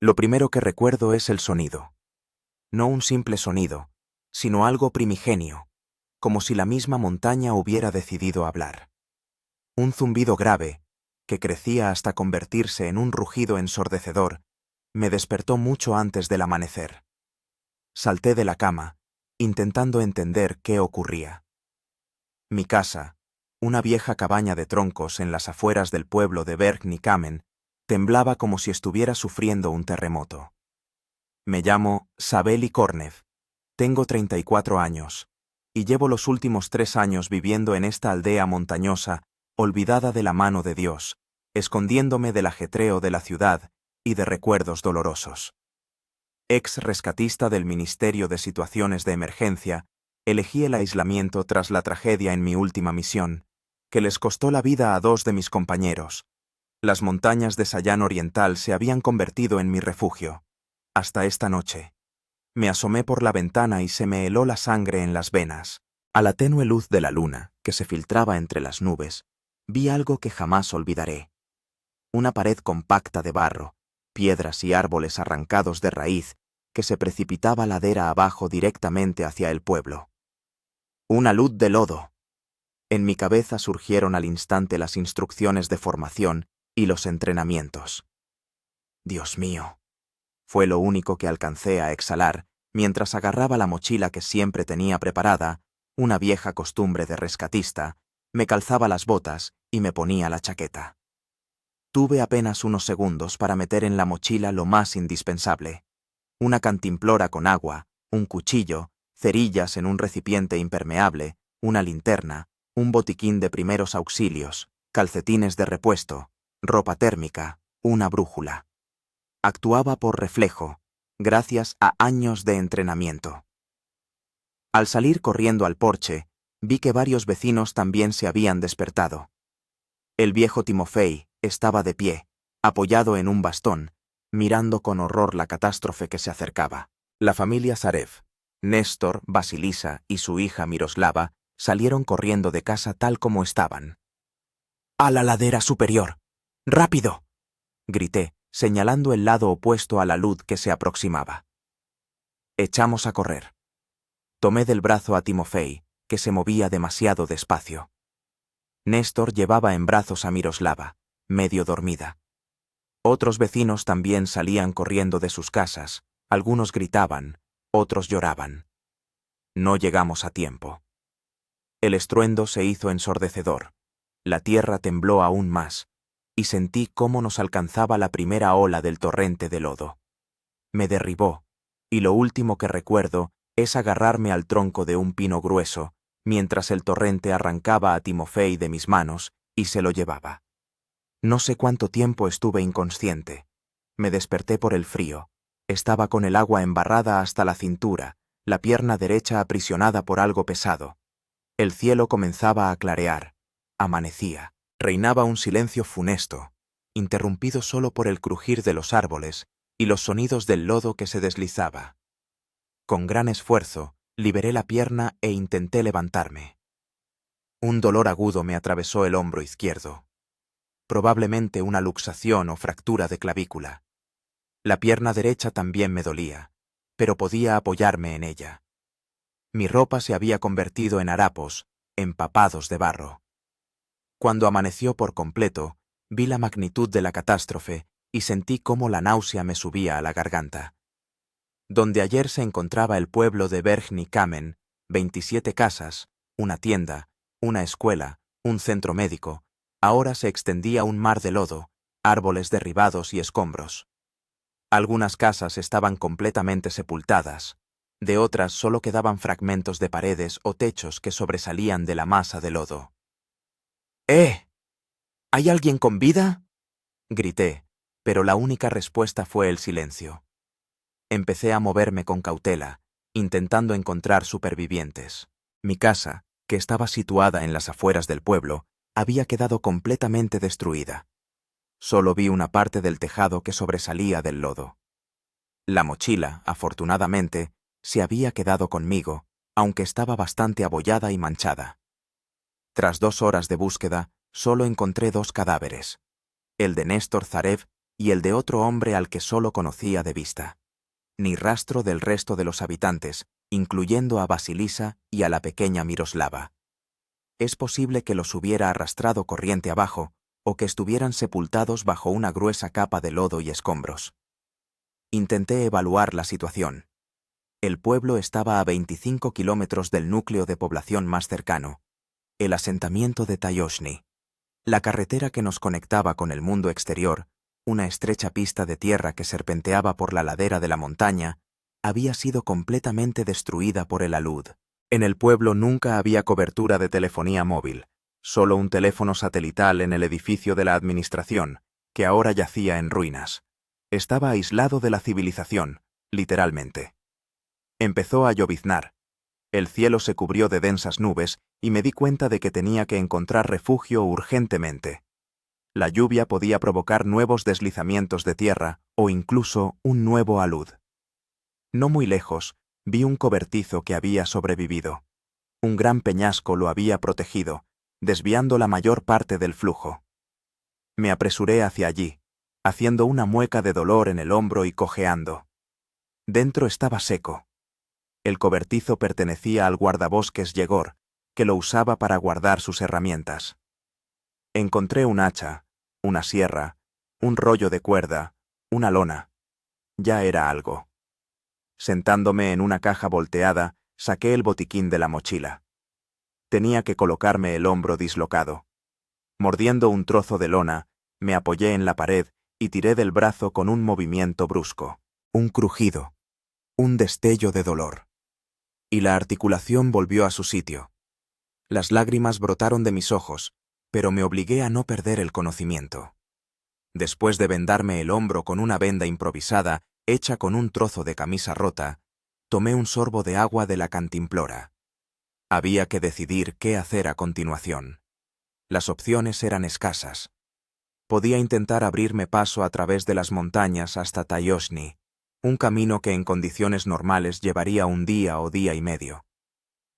Lo primero que recuerdo es el sonido. No un simple sonido, sino algo primigenio, como si la misma montaña hubiera decidido hablar. Un zumbido grave, que crecía hasta convertirse en un rugido ensordecedor, me despertó mucho antes del amanecer. Salté de la cama, intentando entender qué ocurría. Mi casa, una vieja cabaña de troncos en las afueras del pueblo de Berg-Nikamen, temblaba como si estuviera sufriendo un terremoto. Me llamo Sabeli Kornev, tengo 34 años, y llevo los últimos 3 años viviendo en esta aldea montañosa, olvidada de la mano de Dios, escondiéndome del ajetreo de la ciudad y de recuerdos dolorosos. Ex rescatista del Ministerio de Situaciones de Emergencia, elegí el aislamiento tras la tragedia en mi última misión, que les costó la vida a 2 de mis compañeros. Las montañas de Sayán Oriental se habían convertido en mi refugio. Hasta esta noche. Me asomé por la ventana y se me heló la sangre en las venas. A la tenue luz de la luna, que se filtraba entre las nubes, vi algo que jamás olvidaré. Una pared compacta de barro, piedras y árboles arrancados de raíz, que se precipitaba ladera abajo directamente hacia el pueblo. Una luz de lodo. En mi cabeza surgieron al instante las instrucciones de formación y los entrenamientos. Dios mío. Fue lo único que alcancé a exhalar mientras agarraba la mochila que siempre tenía preparada, una vieja costumbre de rescatista, me calzaba las botas y me ponía la chaqueta. Tuve apenas unos segundos para meter en la mochila lo más indispensable: una cantimplora con agua, un cuchillo, cerillas en un recipiente impermeable, una linterna, un botiquín de primeros auxilios, calcetines de repuesto, ropa térmica, una brújula. Actuaba por reflejo, gracias a años de entrenamiento. Al salir corriendo al porche, vi que varios vecinos también se habían despertado. El viejo Timofey estaba de pie, apoyado en un bastón, mirando con horror la catástrofe que se acercaba. La familia Zarev, Néstor, Basilisa y su hija Miroslava salieron corriendo de casa tal como estaban. ¡A la ladera superior! ¡Rápido!, grité, señalando el lado opuesto a la luz que se aproximaba. Echamos a correr. Tomé del brazo a Timofey, que se movía demasiado despacio. Néstor llevaba en brazos a Miroslava, medio dormida. Otros vecinos también salían corriendo de sus casas, algunos gritaban, otros lloraban. No llegamos a tiempo. El estruendo se hizo ensordecedor, la tierra tembló aún más, y sentí cómo nos alcanzaba la primera ola del torrente de lodo. Me derribó, y lo último que recuerdo es agarrarme al tronco de un pino grueso, mientras el torrente arrancaba a Timofey de mis manos y se lo llevaba. No sé cuánto tiempo estuve inconsciente. Me desperté por el frío. Estaba con el agua embarrada hasta la cintura, la pierna derecha aprisionada por algo pesado. El cielo comenzaba a clarear. Amanecía. Reinaba un silencio funesto, interrumpido solo por el crujir de los árboles y los sonidos del lodo que se deslizaba. Con gran esfuerzo, liberé la pierna e intenté levantarme. Un dolor agudo me atravesó el hombro izquierdo. Probablemente una luxación o fractura de clavícula. La pierna derecha también me dolía, pero podía apoyarme en ella. Mi ropa se había convertido en harapos, empapados de barro. Cuando amaneció por completo, vi la magnitud de la catástrofe y sentí cómo la náusea me subía a la garganta. Donde ayer se encontraba el pueblo de Berg-Nikamen, 27 casas, una tienda, una escuela, un centro médico, ahora se extendía un mar de lodo, árboles derribados y escombros. Algunas casas estaban completamente sepultadas, de otras solo quedaban fragmentos de paredes o techos que sobresalían de la masa de lodo. ¿Hay alguien con vida?, grité, pero la única respuesta fue el silencio. Empecé a moverme con cautela, intentando encontrar supervivientes. Mi casa, que estaba situada en las afueras del pueblo, había quedado completamente destruida. Solo vi una parte del tejado que sobresalía del lodo. La mochila, afortunadamente, se había quedado conmigo, aunque estaba bastante abollada y manchada. Tras 2 horas de búsqueda, solo encontré 2 cadáveres, el de Néstor Zarev y el de otro hombre al que solo conocía de vista. Ni rastro del resto de los habitantes, incluyendo a Basilisa y a la pequeña Miroslava. Es posible que los hubiera arrastrado corriente abajo, o que estuvieran sepultados bajo una gruesa capa de lodo y escombros. Intenté evaluar la situación. El pueblo estaba a 25 kilómetros del núcleo de población más cercano, el asentamiento de Tayoshni. La carretera que nos conectaba con el mundo exterior, una estrecha pista de tierra que serpenteaba por la ladera de la montaña, había sido completamente destruida por el alud. En el pueblo nunca había cobertura de telefonía móvil, solo un teléfono satelital en el edificio de la administración, que ahora yacía en ruinas. Estaba aislado de la civilización, literalmente. Empezó a lloviznar. El cielo se cubrió de densas nubes y me di cuenta de que tenía que encontrar refugio urgentemente. La lluvia podía provocar nuevos deslizamientos de tierra o incluso un nuevo alud. No muy lejos, vi un cobertizo que había sobrevivido. Un gran peñasco lo había protegido, desviando la mayor parte del flujo. Me apresuré hacia allí, haciendo una mueca de dolor en el hombro y cojeando. Dentro estaba seco. El cobertizo pertenecía al guardabosques Yegor, que lo usaba para guardar sus herramientas. Encontré un hacha, una sierra, un rollo de cuerda, una lona. Ya era algo. Sentándome en una caja volteada, saqué el botiquín de la mochila. Tenía que colocarme el hombro dislocado. Mordiendo un trozo de lona, me apoyé en la pared y tiré del brazo con un movimiento brusco. Un crujido. Un destello de dolor. Y la articulación volvió a su sitio. Las lágrimas brotaron de mis ojos, pero me obligué a no perder el conocimiento. Después de vendarme el hombro con una venda improvisada, hecha con un trozo de camisa rota, tomé un sorbo de agua de la cantimplora. Había que decidir qué hacer a continuación. Las opciones eran escasas. Podía intentar abrirme paso a través de las montañas hasta Tayoshni, un camino que en condiciones normales llevaría un día o día y medio.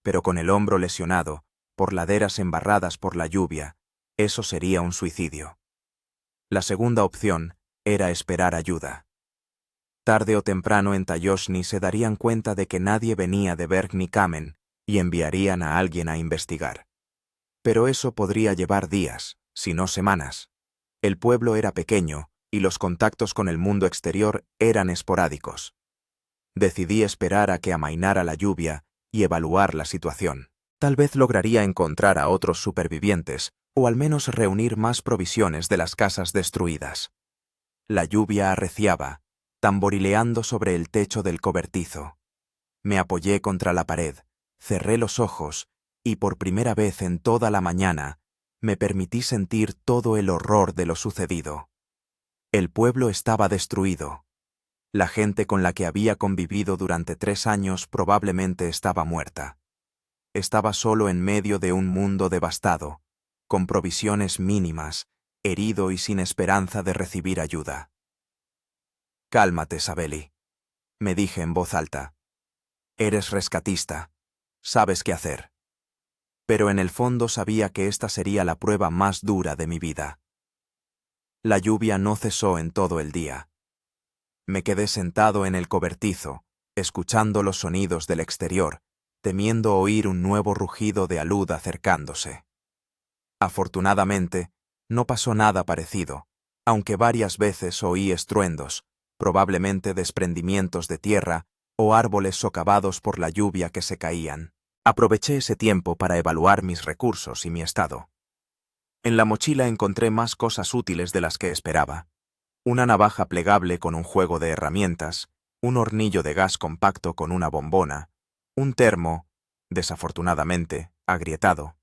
Pero con el hombro lesionado, por laderas embarradas por la lluvia, eso sería un suicidio. La segunda opción era esperar ayuda. Tarde o temprano en Tayoshni se darían cuenta de que nadie venía de Berg ni Kamen y enviarían a alguien a investigar. Pero eso podría llevar días, si no semanas. El pueblo era pequeño y los contactos con el mundo exterior eran esporádicos. Decidí esperar a que amainara la lluvia y evaluar la situación. Tal vez lograría encontrar a otros supervivientes, o al menos reunir más provisiones de las casas destruidas. La lluvia arreciaba, tamborileando sobre el techo del cobertizo. Me apoyé contra la pared, cerré los ojos, y por primera vez en toda la mañana, me permití sentir todo el horror de lo sucedido. El pueblo estaba destruido. La gente con la que había convivido durante 3 años probablemente estaba muerta. Estaba solo en medio de un mundo devastado, con provisiones mínimas, herido y sin esperanza de recibir ayuda. «Cálmate, Sabeli», me dije en voz alta. «Eres rescatista. Sabes qué hacer». Pero en el fondo sabía que esta sería la prueba más dura de mi vida. La lluvia no cesó en todo el día. Me quedé sentado en el cobertizo, escuchando los sonidos del exterior, temiendo oír un nuevo rugido de alud acercándose. Afortunadamente, no pasó nada parecido, aunque varias veces oí estruendos, probablemente desprendimientos de tierra o árboles socavados por la lluvia que se caían. Aproveché ese tiempo para evaluar mis recursos y mi estado. En la mochila encontré más cosas útiles de las que esperaba. Una navaja plegable con un juego de herramientas, un hornillo de gas compacto con una bombona, un termo, desafortunadamente, agrietado,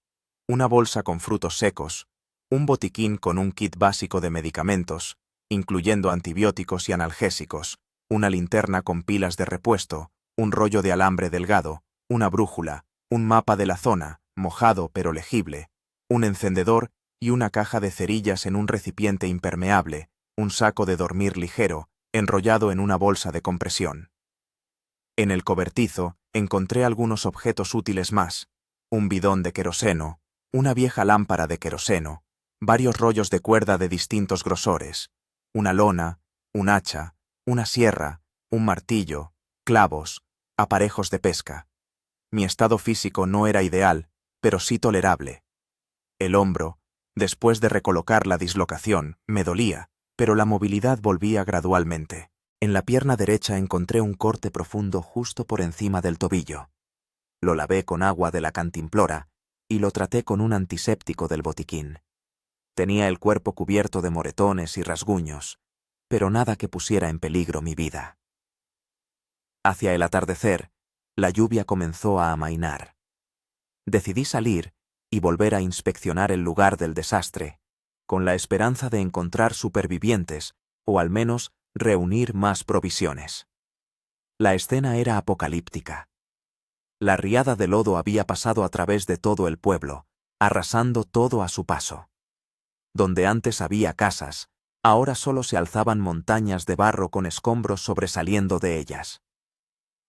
una bolsa con frutos secos, un botiquín con un kit básico de medicamentos, incluyendo antibióticos y analgésicos, una linterna con pilas de repuesto, un rollo de alambre delgado, una brújula, un mapa de la zona, mojado pero legible, un encendedor y una caja de cerillas en un recipiente impermeable, un saco de dormir ligero, enrollado en una bolsa de compresión. En el cobertizo encontré algunos objetos útiles más: un bidón de queroseno, una vieja lámpara de queroseno, varios rollos de cuerda de distintos grosores, Una lona, un hacha, una sierra, un martillo, clavos, aparejos de pesca. Mi estado físico no era ideal, pero sí tolerable. El hombro, después de recolocar la dislocación, me dolía, pero la movilidad volvía gradualmente. En la pierna derecha encontré un corte profundo justo por encima del tobillo. Lo lavé con agua de la cantimplora y lo traté con un antiséptico del botiquín. Tenía el cuerpo cubierto de moretones y rasguños, pero nada que pusiera en peligro mi vida. Hacia el atardecer, la lluvia comenzó a amainar. Decidí salir y volver a inspeccionar el lugar del desastre, con la esperanza de encontrar supervivientes o al menos reunir más provisiones. La escena era apocalíptica. La riada de lodo había pasado a través de todo el pueblo, arrasando todo a su paso. Donde antes había casas, ahora solo se alzaban montañas de barro con escombros sobresaliendo de ellas.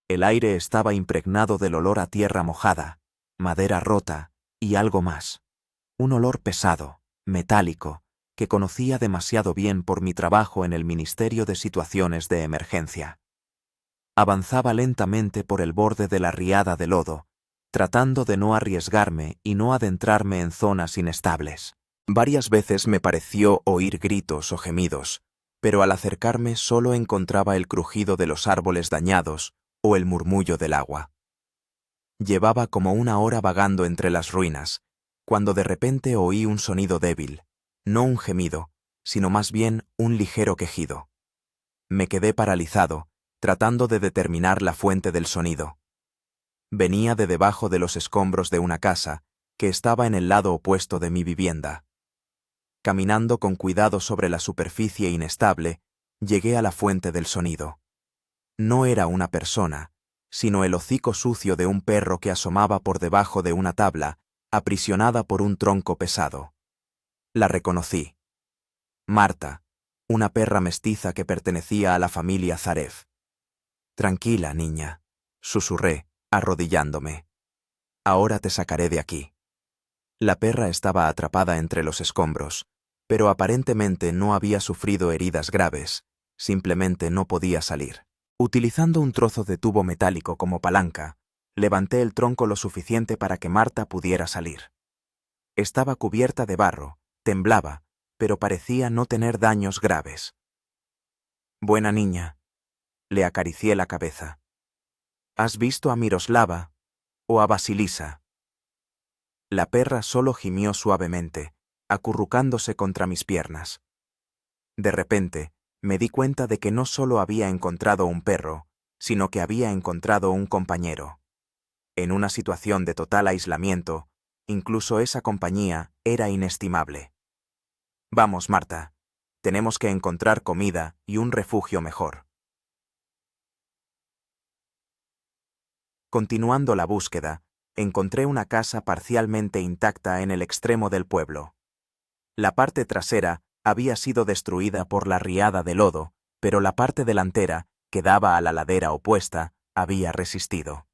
El aire estaba impregnado del olor a tierra mojada, madera rota y algo más. Un olor pesado, metálico, que conocía demasiado bien por mi trabajo en el Ministerio de Situaciones de Emergencia. Avanzaba lentamente por el borde de la riada de lodo, tratando de no arriesgarme y no adentrarme en zonas inestables. Varias veces me pareció oír gritos o gemidos, pero al acercarme solo encontraba el crujido de los árboles dañados o el murmullo del agua. Llevaba como una hora vagando entre las ruinas, cuando de repente oí un sonido débil, no un gemido, sino más bien un ligero quejido. Me quedé paralizado, tratando de determinar la fuente del sonido. Venía de debajo de los escombros de una casa, que estaba en el lado opuesto de mi vivienda. Caminando con cuidado sobre la superficie inestable, llegué a la fuente del sonido. No era una persona, sino el hocico sucio de un perro que asomaba por debajo de una tabla, aprisionada por un tronco pesado. La reconocí. Marta, una perra mestiza que pertenecía a la familia Zaref. «Tranquila, niña», susurré, arrodillándome. «Ahora te sacaré de aquí». La perra estaba atrapada entre los escombros, pero aparentemente no había sufrido heridas graves, simplemente no podía salir. Utilizando un trozo de tubo metálico como palanca, levanté el tronco lo suficiente para que Marta pudiera salir. Estaba cubierta de barro, temblaba, pero parecía no tener daños graves. «Buena niña», le acaricié la cabeza. «¿Has visto a Miroslava o a Basilisa?» La perra solo gimió suavemente, acurrucándose contra mis piernas. De repente, me di cuenta de que no solo había encontrado un perro, sino que había encontrado un compañero. En una situación de total aislamiento, incluso esa compañía era inestimable. «Vamos, Marta, tenemos que encontrar comida y un refugio mejor». Continuando la búsqueda, encontré una casa parcialmente intacta en el extremo del pueblo. La parte trasera había sido destruida por la riada de lodo, pero la parte delantera, que daba a la ladera opuesta, había resistido.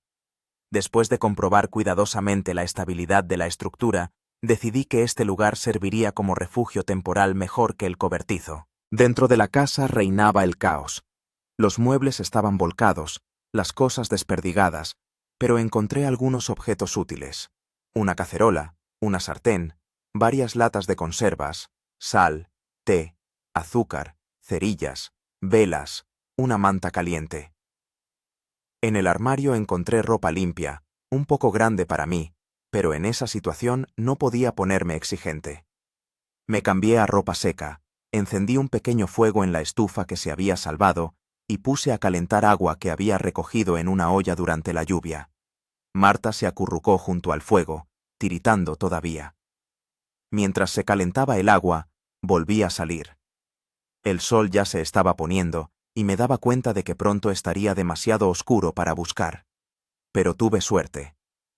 Después de comprobar cuidadosamente la estabilidad de la estructura, decidí que este lugar serviría como refugio temporal mejor que el cobertizo. Dentro de la casa reinaba el caos. Los muebles estaban volcados, las cosas desperdigadas, pero encontré algunos objetos útiles. Una cacerola, una sartén, varias latas de conservas, sal, té, azúcar, cerillas, velas, una manta caliente. En el armario encontré ropa limpia, un poco grande para mí, pero en esa situación no podía ponerme exigente. Me cambié a ropa seca, encendí un pequeño fuego en la estufa que se había salvado y puse a calentar agua que había recogido en una olla durante la lluvia. Marta se acurrucó junto al fuego, tiritando todavía. Mientras se calentaba el agua, volví a salir. El sol ya se estaba poniendo y me daba cuenta de que pronto estaría demasiado oscuro para buscar. Pero tuve suerte.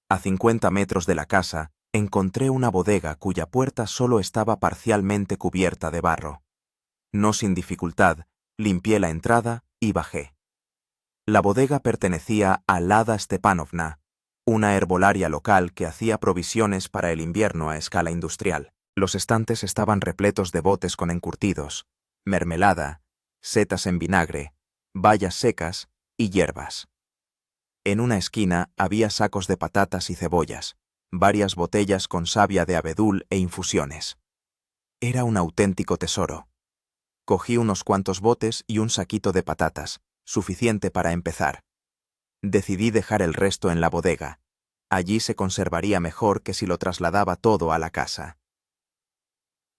A 50 metros de la casa, encontré una bodega cuya puerta solo estaba parcialmente cubierta de barro. No sin dificultad, limpié la entrada y bajé. La bodega pertenecía a Lada Stepanovna, una herbolaria local que hacía provisiones para el invierno a escala industrial. Los estantes estaban repletos de botes con encurtidos, mermelada, setas en vinagre, bayas secas y hierbas. En una esquina había sacos de patatas y cebollas, varias botellas con savia de abedul e infusiones. Era un auténtico tesoro. Cogí unos cuantos botes y un saquito de patatas, suficiente para empezar. Decidí dejar el resto en la bodega. Allí se conservaría mejor que si lo trasladaba todo a la casa.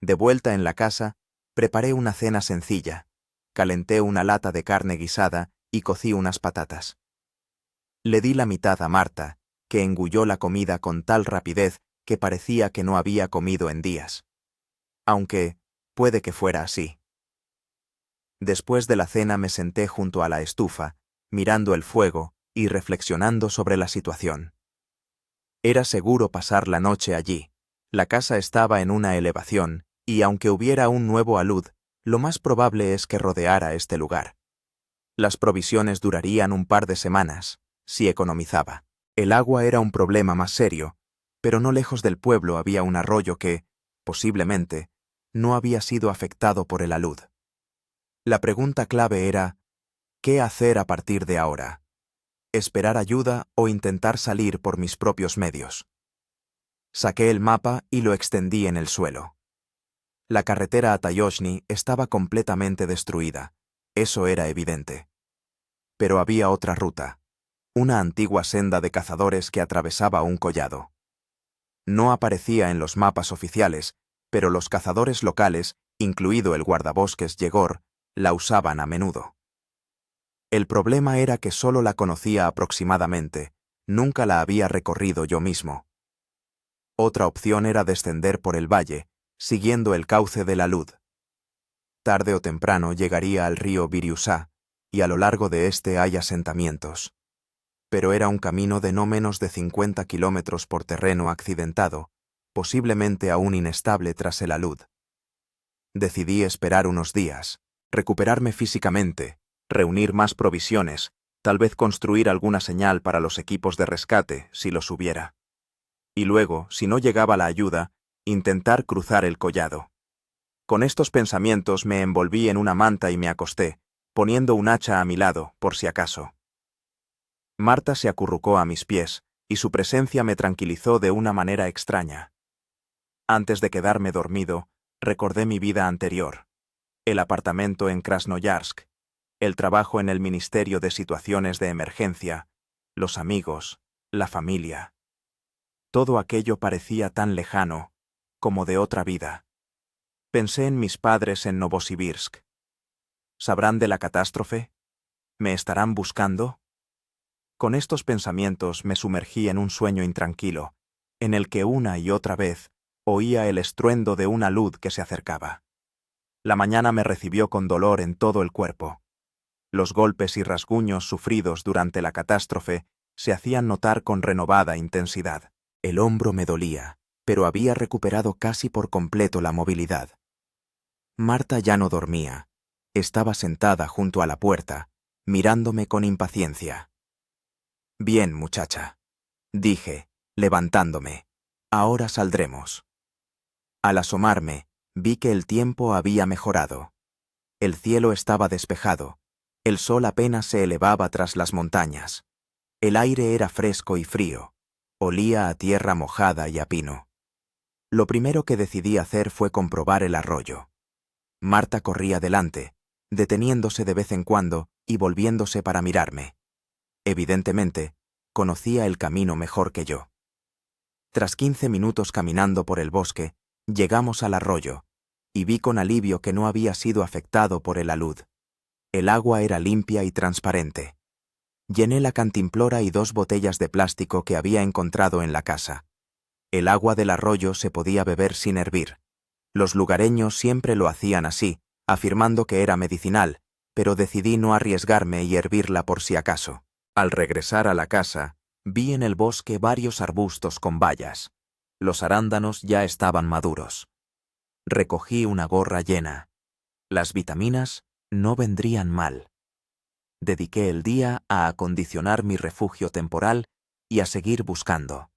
De vuelta en la casa, preparé una cena sencilla. Calenté una lata de carne guisada y cocí unas patatas. Le di la mitad a Marta, que engulló la comida con tal rapidez que parecía que no había comido en días. Aunque, puede que fuera así. Después de la cena me senté junto a la estufa, mirando el fuego y reflexionando sobre la situación. Era seguro pasar la noche allí. La casa estaba en una elevación, y aunque hubiera un nuevo alud, lo más probable es que rodeara este lugar. Las provisiones durarían un par de semanas, si economizaba. El agua era un problema más serio, pero no lejos del pueblo había un arroyo que, posiblemente, no había sido afectado por el alud. La pregunta clave era, ¿qué hacer a partir de ahora? ¿Esperar ayuda o intentar salir por mis propios medios? Saqué el mapa y lo extendí en el suelo. La carretera a Tayoshni estaba completamente destruida, eso era evidente. Pero había otra ruta, una antigua senda de cazadores que atravesaba un collado. No aparecía en los mapas oficiales, pero los cazadores locales, incluido el guardabosques Yegor, la usaban a menudo. El problema era que solo la conocía aproximadamente, nunca la había recorrido yo mismo. Otra opción era descender por el valle, siguiendo el cauce del alud. Tarde o temprano llegaría al río Biriusá, y a lo largo de este hay asentamientos. Pero era un camino de no menos de 50 kilómetros por terreno accidentado, posiblemente aún inestable tras el alud. Decidí esperar unos días, recuperarme físicamente, reunir más provisiones, tal vez construir alguna señal para los equipos de rescate, si los hubiera. Y luego, si no llegaba la ayuda, intentar cruzar el collado. Con estos pensamientos me envolví en una manta y me acosté, poniendo un hacha a mi lado, por si acaso. Marta se acurrucó a mis pies, y su presencia me tranquilizó de una manera extraña. Antes de quedarme dormido, recordé mi vida anterior. El apartamento en Krasnoyarsk, el trabajo en el Ministerio de Situaciones de Emergencia, los amigos, la familia. Todo aquello parecía tan lejano, como de otra vida. Pensé en mis padres en Novosibirsk. ¿Sabrán de la catástrofe? ¿Me estarán buscando? Con estos pensamientos me sumergí en un sueño intranquilo, en el que una y otra vez oía el estruendo de una luz que se acercaba. La mañana me recibió con dolor en todo el cuerpo. Los golpes y rasguños sufridos durante la catástrofe se hacían notar con renovada intensidad. El hombro me dolía, pero había recuperado casi por completo la movilidad. Marta ya no dormía. Estaba sentada junto a la puerta, mirándome con impaciencia. «Bien, muchacha», dije, levantándome. «Ahora saldremos». Al asomarme, vi que el tiempo había mejorado. El cielo estaba despejado. El sol apenas se elevaba tras las montañas. El aire era fresco y frío. Olía a tierra mojada y a pino. Lo primero que decidí hacer fue comprobar el arroyo. Marta corría delante, deteniéndose de vez en cuando y volviéndose para mirarme. Evidentemente, conocía el camino mejor que yo. Tras 15 minutos caminando por el bosque, llegamos al arroyo, y vi con alivio que no había sido afectado por el alud. El agua era limpia y transparente. Llené la cantimplora y 2 botellas de plástico que había encontrado en la casa. El agua del arroyo se podía beber sin hervir. Los lugareños siempre lo hacían así, afirmando que era medicinal, pero decidí no arriesgarme y hervirla por si acaso. Al regresar a la casa, vi en el bosque varios arbustos con bayas. Los arándanos ya estaban maduros. Recogí una gorra llena. Las vitaminas no vendrían mal. Dediqué el día a acondicionar mi refugio temporal y a seguir buscando.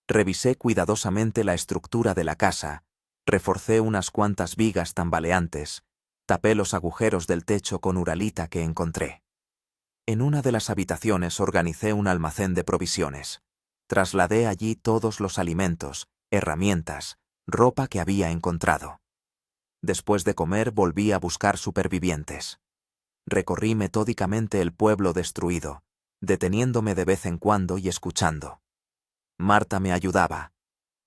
Revisé cuidadosamente la estructura de la casa, reforcé unas cuantas vigas tambaleantes, Tapé los agujeros del techo con uralita que encontré. En una de las habitaciones organicé un almacén de provisiones. Trasladé allí todos los alimentos, herramientas, ropa que había encontrado. Después de comer volví a buscar supervivientes. Recorrí metódicamente el pueblo destruido, deteniéndome de vez en cuando y escuchando. Marta me ayudaba.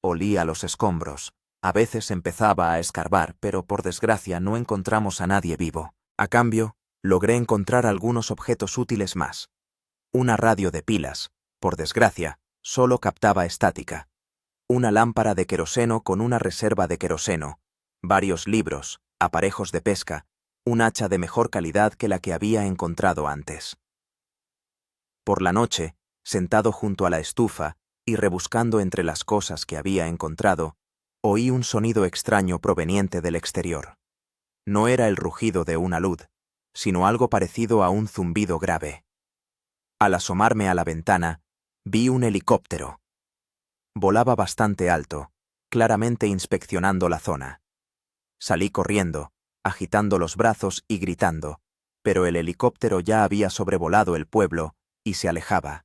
Olía los escombros. A veces empezaba a escarbar, pero por desgracia no encontramos a nadie vivo. A cambio, logré encontrar algunos objetos útiles más. Una radio de pilas, por desgracia, solo captaba estática. Una lámpara de queroseno con una reserva de queroseno, varios libros, aparejos de pesca, un hacha de mejor calidad que la que había encontrado antes. Por la noche, sentado junto a la estufa y rebuscando entre las cosas que había encontrado, oí un sonido extraño proveniente del exterior. No era el rugido de una luz, sino algo parecido a un zumbido grave. Al asomarme a la ventana, vi un helicóptero. Volaba bastante alto, claramente inspeccionando la zona. Salí corriendo, agitando los brazos y gritando, pero el helicóptero ya había sobrevolado el pueblo y se alejaba.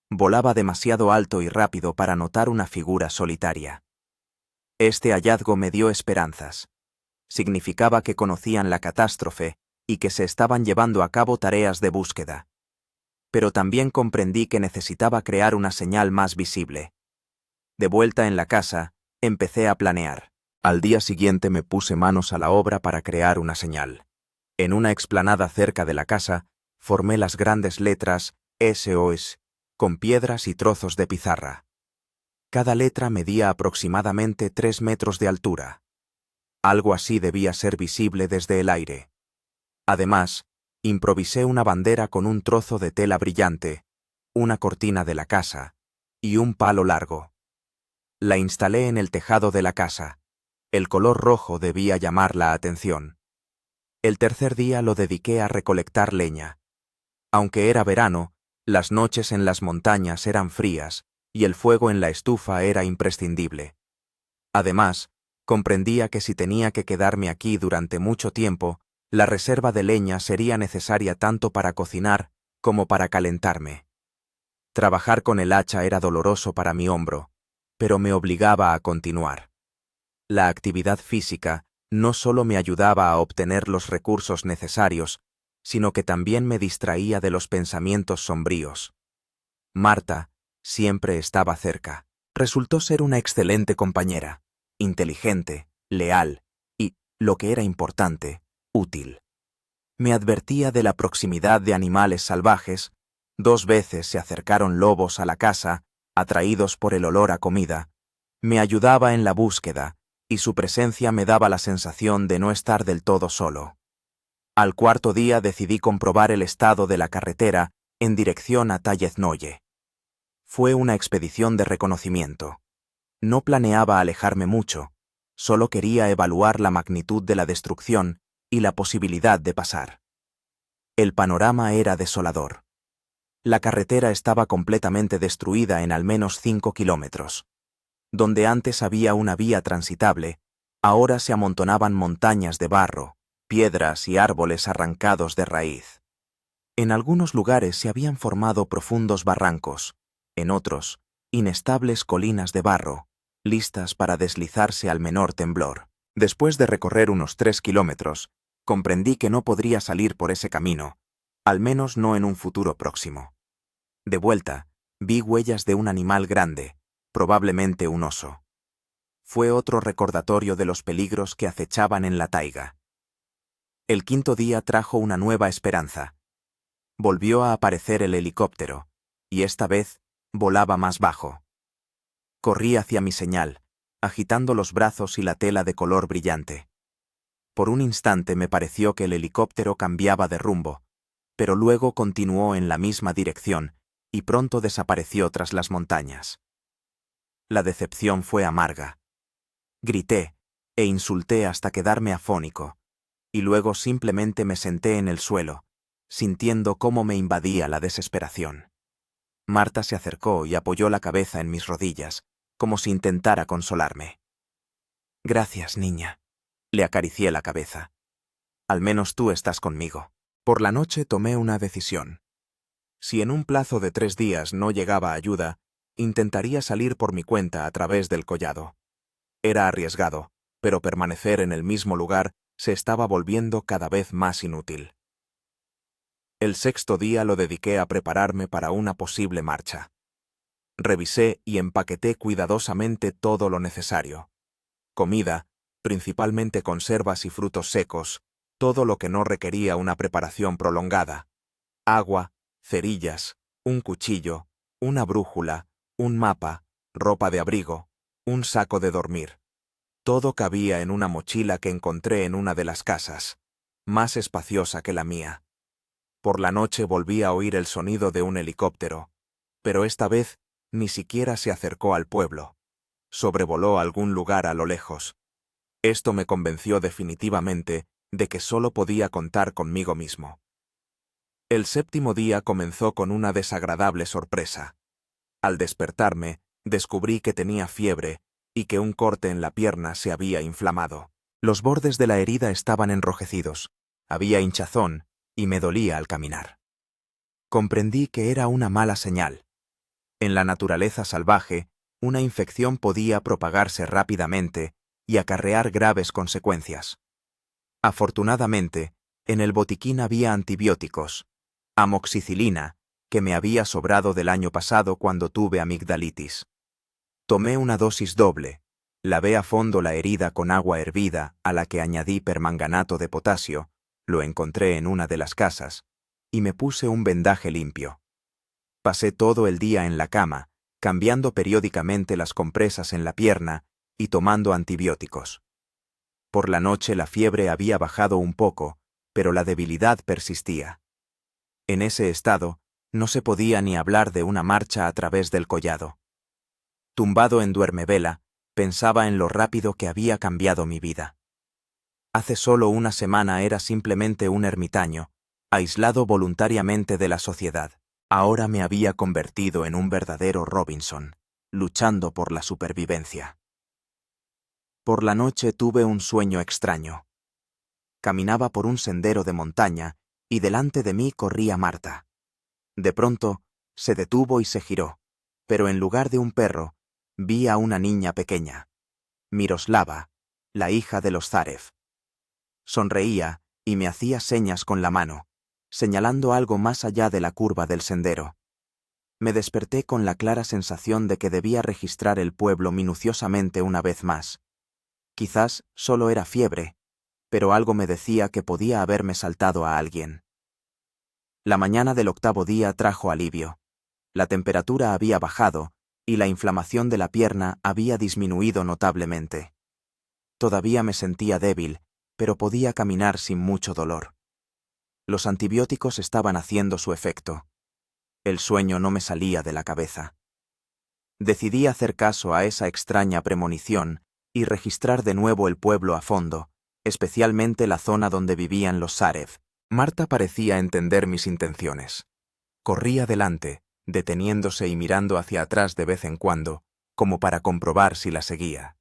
Volaba demasiado alto y rápido para notar una figura solitaria. Este hallazgo me dio esperanzas. Significaba que conocían la catástrofe y que se estaban llevando a cabo tareas de búsqueda. Pero también comprendí que necesitaba crear una señal más visible. De vuelta en la casa, empecé a planear. Al día siguiente me puse manos a la obra para crear una señal. En una explanada cerca de la casa, formé las grandes letras SOS, con piedras y trozos de pizarra. Cada letra medía aproximadamente 3 metros de altura. Algo así debía ser visible desde el aire. Además, improvisé una bandera con un trozo de tela brillante, una cortina de la casa y un palo largo. La instalé en el tejado de la casa. El color rojo debía llamar la atención. El tercer día lo dediqué a recolectar leña. Aunque era verano, las noches en las montañas eran frías y el fuego en la estufa era imprescindible. Además, comprendía que si tenía que quedarme aquí durante mucho tiempo, la reserva de leña sería necesaria tanto para cocinar como para calentarme. Trabajar con el hacha era doloroso para mi hombro, pero me obligaba a continuar. La actividad física no solo me ayudaba a obtener los recursos necesarios, sino que también me distraía de los pensamientos sombríos. Marta siempre estaba cerca. Resultó ser una excelente compañera, inteligente, leal y, lo que era importante, útil. Me advertía de la proximidad de animales salvajes. 2 veces se acercaron lobos a la casa, atraídos por el olor a comida. Me ayudaba en la búsqueda, y su presencia me daba la sensación de no estar del todo solo. Al cuarto día decidí comprobar el estado de la carretera en dirección a Talleznoye. Fue una expedición de reconocimiento. No planeaba alejarme mucho, solo quería evaluar la magnitud de la destrucción y la posibilidad de pasar. El panorama era desolador. La carretera estaba completamente destruida en al menos 5 kilómetros. Donde antes había una vía transitable, ahora se amontonaban montañas de barro, piedras y árboles arrancados de raíz. En algunos lugares se habían formado profundos barrancos, en otros, inestables colinas de barro, listas para deslizarse al menor temblor. Después de recorrer unos 3 kilómetros, comprendí que no podría salir por ese camino, al menos no en un futuro próximo. De vuelta, vi huellas de un animal grande, probablemente un oso. Fue otro recordatorio de los peligros que acechaban en la taiga. El quinto día trajo una nueva esperanza. Volvió a aparecer el helicóptero, y esta vez volaba más bajo. Corrí hacia mi señal, agitando los brazos y la tela de color brillante. Por un instante me pareció que el helicóptero cambiaba de rumbo, pero luego continuó en la misma dirección y pronto desapareció tras las montañas. La decepción fue amarga. Grité e insulté hasta quedarme afónico, y luego simplemente me senté en el suelo, sintiendo cómo me invadía la desesperación. Marta se acercó y apoyó la cabeza en mis rodillas, como si intentara consolarme. «Gracias, niña», le acaricié la cabeza. Al menos tú estás conmigo. Por la noche tomé una decisión. Si en un plazo de 3 días no llegaba ayuda, intentaría salir por mi cuenta a través del collado. Era arriesgado, pero permanecer en el mismo lugar se estaba volviendo cada vez más inútil. El 6.º día lo dediqué a prepararme para una posible marcha. Revisé y empaqueté cuidadosamente todo lo necesario. Comida, principalmente conservas y frutos secos, todo lo que no requería una preparación prolongada. Agua, cerillas, un cuchillo, una brújula, un mapa, ropa de abrigo, un saco de dormir. Todo cabía en una mochila que encontré en una de las casas, más espaciosa que la mía. Por la noche volví a oír el sonido de un helicóptero, pero esta vez ni siquiera se acercó al pueblo. Sobrevoló algún lugar a lo lejos. Esto me convenció definitivamente de que solo podía contar conmigo mismo. El 7.º día comenzó con una desagradable sorpresa. Al despertarme, descubrí que tenía fiebre y que un corte en la pierna se había inflamado. Los bordes de la herida estaban enrojecidos, había hinchazón y me dolía al caminar. Comprendí que era una mala señal. En la naturaleza salvaje, una infección podía propagarse rápidamente y acarrear graves consecuencias. Afortunadamente, en el botiquín había antibióticos, amoxicilina, que me había sobrado del año pasado cuando tuve amigdalitis. Tomé una dosis doble, lavé a fondo la herida con agua hervida a la que añadí permanganato de potasio, lo encontré en una de las casas, y me puse un vendaje limpio. Pasé todo el día en la cama, cambiando periódicamente las compresas en la pierna y tomando antibióticos. Por la noche la fiebre había bajado un poco, pero la debilidad persistía. En ese estado, no se podía ni hablar de una marcha a través del collado. Tumbado en duermevela, pensaba en lo rápido que había cambiado mi vida. Hace solo una semana era simplemente un ermitaño, aislado voluntariamente de la sociedad. Ahora me había convertido en un verdadero Robinson, luchando por la supervivencia. Por la noche tuve un sueño extraño. Caminaba por un sendero de montaña y delante de mí corría Marta. De pronto, se detuvo y se giró, pero en lugar de un perro, vi a una niña pequeña, Miroslava, la hija de los Zarev. Sonreía y me hacía señas con la mano, señalando algo más allá de la curva del sendero. Me desperté con la clara sensación de que debía registrar el pueblo minuciosamente una vez más. Quizás solo era fiebre, pero algo me decía que podía haberme saltado a alguien. La mañana del 8.º día trajo alivio. La temperatura había bajado y la inflamación de la pierna había disminuido notablemente. Todavía me sentía débil, pero podía caminar sin mucho dolor. Los antibióticos estaban haciendo su efecto. El sueño no me salía de la cabeza. Decidí hacer caso a esa extraña premonición y registrar de nuevo el pueblo a fondo, especialmente la zona donde vivían los Zarev. Marta parecía entender mis intenciones. Corría delante, deteniéndose y mirando hacia atrás de vez en cuando, como para comprobar si la seguía.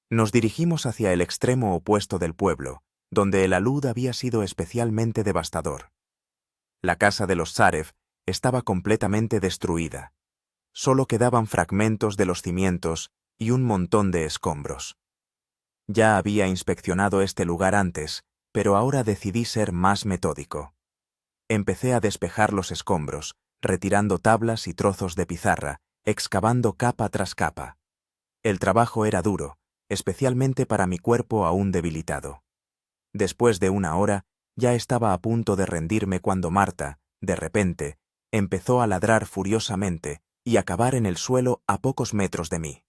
Nos dirigimos hacia el extremo opuesto del pueblo, donde el alud había sido especialmente devastador. La casa de los Zarev estaba completamente destruida. Solo quedaban fragmentos de los cimientos y un montón de escombros. Ya había inspeccionado este lugar antes, pero ahora decidí ser más metódico. Empecé a despejar los escombros, retirando tablas y trozos de pizarra, excavando capa tras capa. El trabajo era duro, especialmente para mi cuerpo aún debilitado. Después de una hora, ya estaba a punto de rendirme cuando Marta, de repente, empezó a ladrar furiosamente y a cavar en el suelo a pocos metros de mí.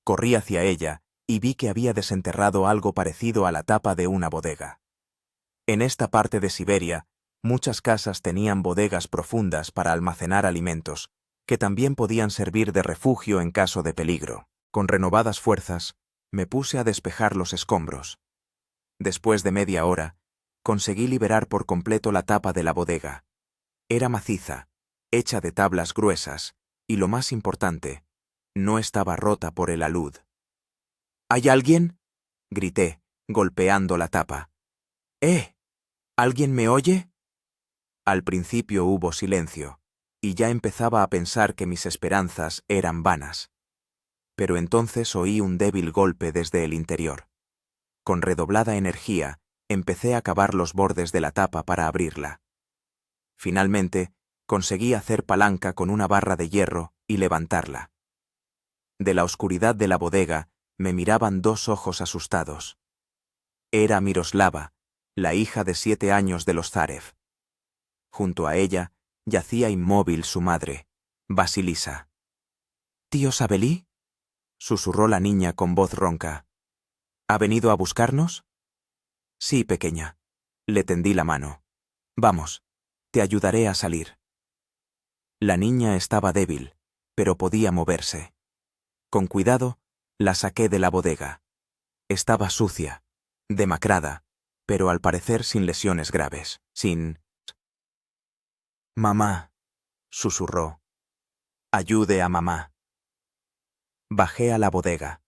Corrí hacia ella y vi que había desenterrado algo parecido a la tapa de una bodega. En esta parte de Siberia, muchas casas tenían bodegas profundas para almacenar alimentos, que también podían servir de refugio en caso de peligro. Con renovadas fuerzas, me puse a despejar los escombros. Después de media hora, conseguí liberar por completo la tapa de la bodega. Era maciza, hecha de tablas gruesas, y lo más importante, no estaba rota por el alud. ¿Hay alguien?, grité, golpeando la tapa. ¡Eh! ¿Alguien me oye? Al principio hubo silencio, y ya empezaba a pensar que mis esperanzas eran vanas. Pero entonces oí un débil golpe desde el interior. Con redoblada energía, empecé a cavar los bordes de la tapa para abrirla. Finalmente, conseguí hacer palanca con una barra de hierro y levantarla. De la oscuridad de la bodega me miraban dos ojos asustados. Era Miroslava, la hija de 7 años de los Zarev. Junto a ella yacía inmóvil su madre, Vasilisa. «¿Tío Sabelí?», susurró la niña con voz ronca. «¿Ha venido a buscarnos?» «Sí, pequeña». Le tendí la mano. «Vamos, te ayudaré a salir». La niña estaba débil, pero podía moverse. Con cuidado, la saqué de la bodega. Estaba sucia, demacrada, pero al parecer sin lesiones graves, sin... «Mamá», susurró. «Ayude a mamá». Bajé a la bodega.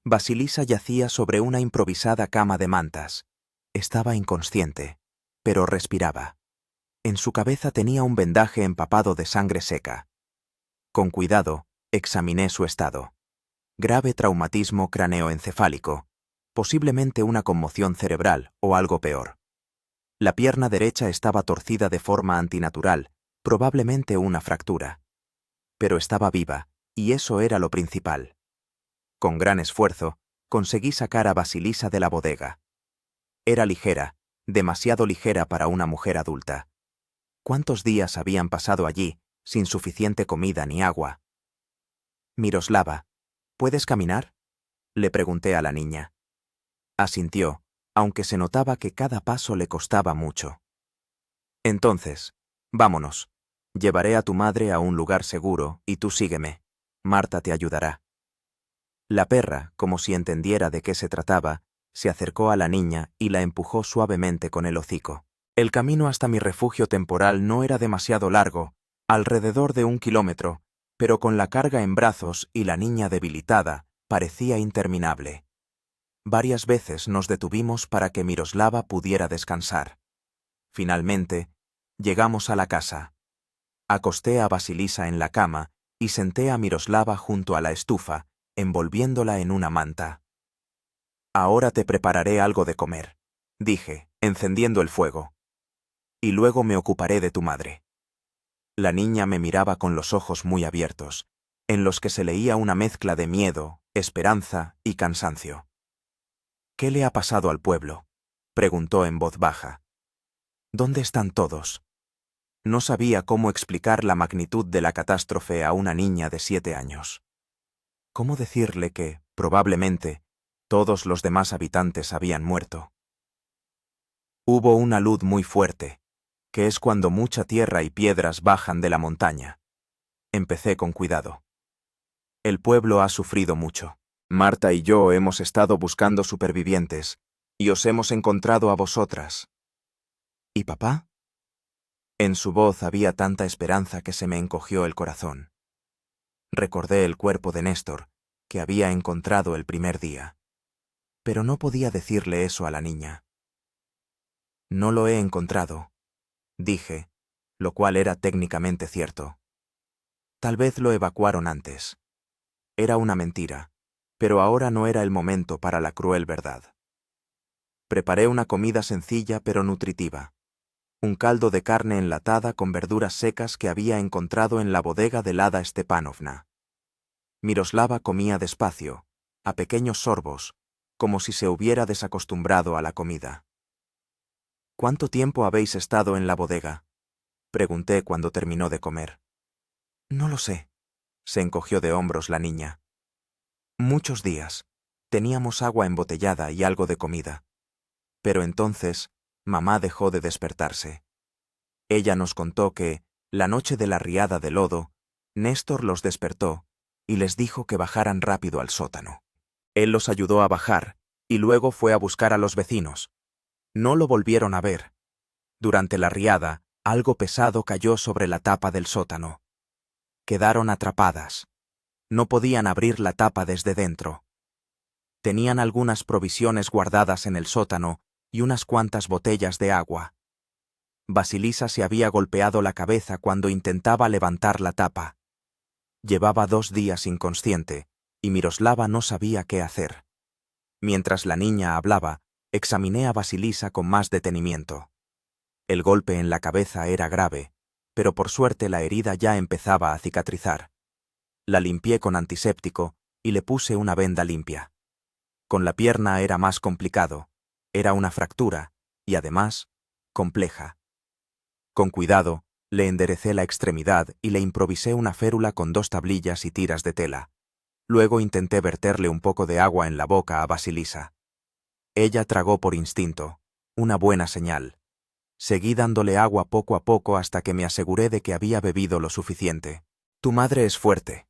Vasilisa yacía sobre una improvisada cama de mantas. Estaba inconsciente, pero respiraba. En su cabeza tenía un vendaje empapado de sangre seca. Con cuidado, examiné su estado. Grave traumatismo craneoencefálico, posiblemente una conmoción cerebral o algo peor. La pierna derecha estaba torcida de forma antinatural, probablemente una fractura. Pero estaba viva, y eso era lo principal. Con gran esfuerzo, conseguí sacar a Vasilisa de la bodega. Era ligera, demasiado ligera para una mujer adulta. ¿Cuántos días habían pasado allí, sin suficiente comida ni agua? «Miroslava, ¿puedes caminar?», le pregunté a la niña. Asintió, aunque se notaba que cada paso le costaba mucho. «Entonces, vámonos. Llevaré a tu madre a un lugar seguro y tú sígueme. Marta te ayudará». La perra, como si entendiera de qué se trataba, se acercó a la niña y la empujó suavemente con el hocico. El camino hasta mi refugio temporal no era demasiado largo, alrededor de 1 kilómetro, pero con la carga en brazos y la niña debilitada, parecía interminable. Varias veces nos detuvimos para que Miroslava pudiera descansar. Finalmente, llegamos a la casa. Acosté a Vasilisa en la cama y senté a Miroslava junto a la estufa, envolviéndola en una manta. «Ahora te prepararé algo de comer», dije, encendiendo el fuego. «Y luego me ocuparé de tu madre». La niña me miraba con los ojos muy abiertos, en los que se leía una mezcla de miedo, esperanza y cansancio. «¿Qué le ha pasado al pueblo?», preguntó en voz baja. «¿Dónde están todos?». No sabía cómo explicar la magnitud de la catástrofe a una niña de 7 años. ¿Cómo decirle que, probablemente, todos los demás habitantes habían muerto? Hubo una luz muy fuerte, que es cuando mucha tierra y piedras bajan de la montaña. Empecé con cuidado. El pueblo ha sufrido mucho. Marta y yo hemos estado buscando supervivientes, y os hemos encontrado a vosotras. ¿Y papá? En su voz había tanta esperanza que se me encogió el corazón. Recordé el cuerpo de Néstor, que había encontrado el primer día. Pero no podía decirle eso a la niña. «No lo he encontrado», dije, lo cual era técnicamente cierto. Tal vez lo evacuaron antes. Era una mentira, pero ahora no era el momento para la cruel verdad. Preparé una comida sencilla pero nutritiva. Un caldo de carne enlatada con verduras secas que había encontrado en la bodega de Lada Stepanovna. Miroslava comía despacio, a pequeños sorbos, como si se hubiera desacostumbrado a la comida. «¿Cuánto tiempo habéis estado en la bodega?», pregunté cuando terminó de comer. «No lo sé», se encogió de hombros la niña. «Muchos días. Teníamos agua embotellada y algo de comida. Pero entonces, mamá dejó de despertarse. Ella nos contó que, la noche de la riada de lodo, Néstor los despertó y les dijo que bajaran rápido al sótano. Él los ayudó a bajar y luego fue a buscar a los vecinos. No lo volvieron a ver. Durante la riada, algo pesado cayó sobre la tapa del sótano. Quedaron atrapadas. No podían abrir la tapa desde dentro. Tenían algunas provisiones guardadas en el sótano y unas cuantas botellas de agua. Vasilisa se había golpeado la cabeza cuando intentaba levantar la tapa. Llevaba 2 días inconsciente, y Miroslava no sabía qué hacer. Mientras la niña hablaba, examiné a Vasilisa con más detenimiento. El golpe en la cabeza era grave, pero por suerte la herida ya empezaba a cicatrizar. La limpié con antiséptico y le puse una venda limpia. Con la pierna era más complicado. Era una fractura, y además, compleja. Con cuidado, le enderecé la extremidad y le improvisé una férula con 2 tablillas y tiras de tela. Luego intenté verterle un poco de agua en la boca a Vasilisa. Ella tragó por instinto, una buena señal. Seguí dándole agua poco a poco hasta que me aseguré de que había bebido lo suficiente. «Tu madre es fuerte»,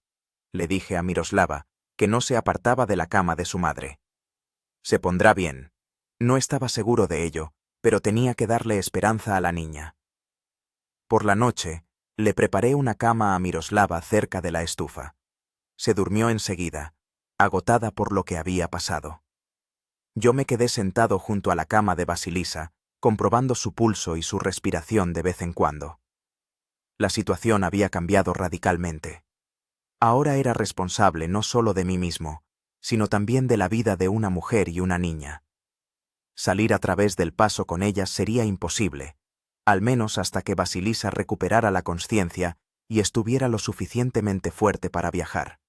le dije a Miroslava, que no se apartaba de la cama de su madre. «Se pondrá bien». No estaba seguro de ello, pero tenía que darle esperanza a la niña. Por la noche, le preparé una cama a Miroslava cerca de la estufa. Se durmió enseguida, agotada por lo que había pasado. Yo me quedé sentado junto a la cama de Vasilisa, comprobando su pulso y su respiración de vez en cuando. La situación había cambiado radicalmente. Ahora era responsable no solo de mí mismo, sino también de la vida de una mujer y una niña. Salir a través del paso con ellas sería imposible, al menos hasta que Vasilisa recuperara la consciencia y estuviera lo suficientemente fuerte para viajar.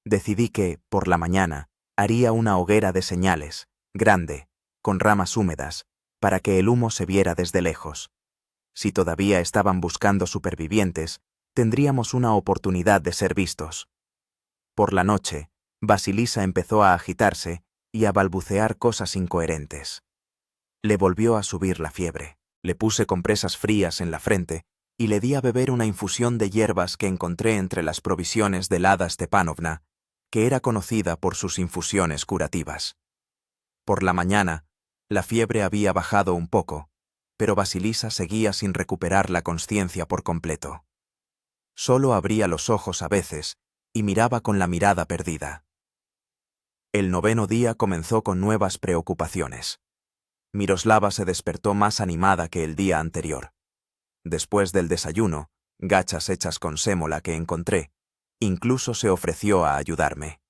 Decidí que, por la mañana, haría una hoguera de señales, grande, con ramas húmedas, para que el humo se viera desde lejos. Si todavía estaban buscando supervivientes, tendríamos una oportunidad de ser vistos. Por la noche, Vasilisa empezó a agitarse y a balbucear cosas incoherentes. Le volvió a subir la fiebre. Le puse compresas frías en la frente y le di a beber una infusión de hierbas que encontré entre las provisiones de Lada Stepanovna, que era conocida por sus infusiones curativas. Por la mañana, la fiebre había bajado un poco, pero Vasilisa seguía sin recuperar la consciencia por completo. Solo abría los ojos a veces y miraba con la mirada perdida. El 9º día comenzó con nuevas preocupaciones. Miroslava se despertó más animada que el día anterior. Después del desayuno, gachas hechas con sémola que encontré, incluso se ofreció a ayudarme.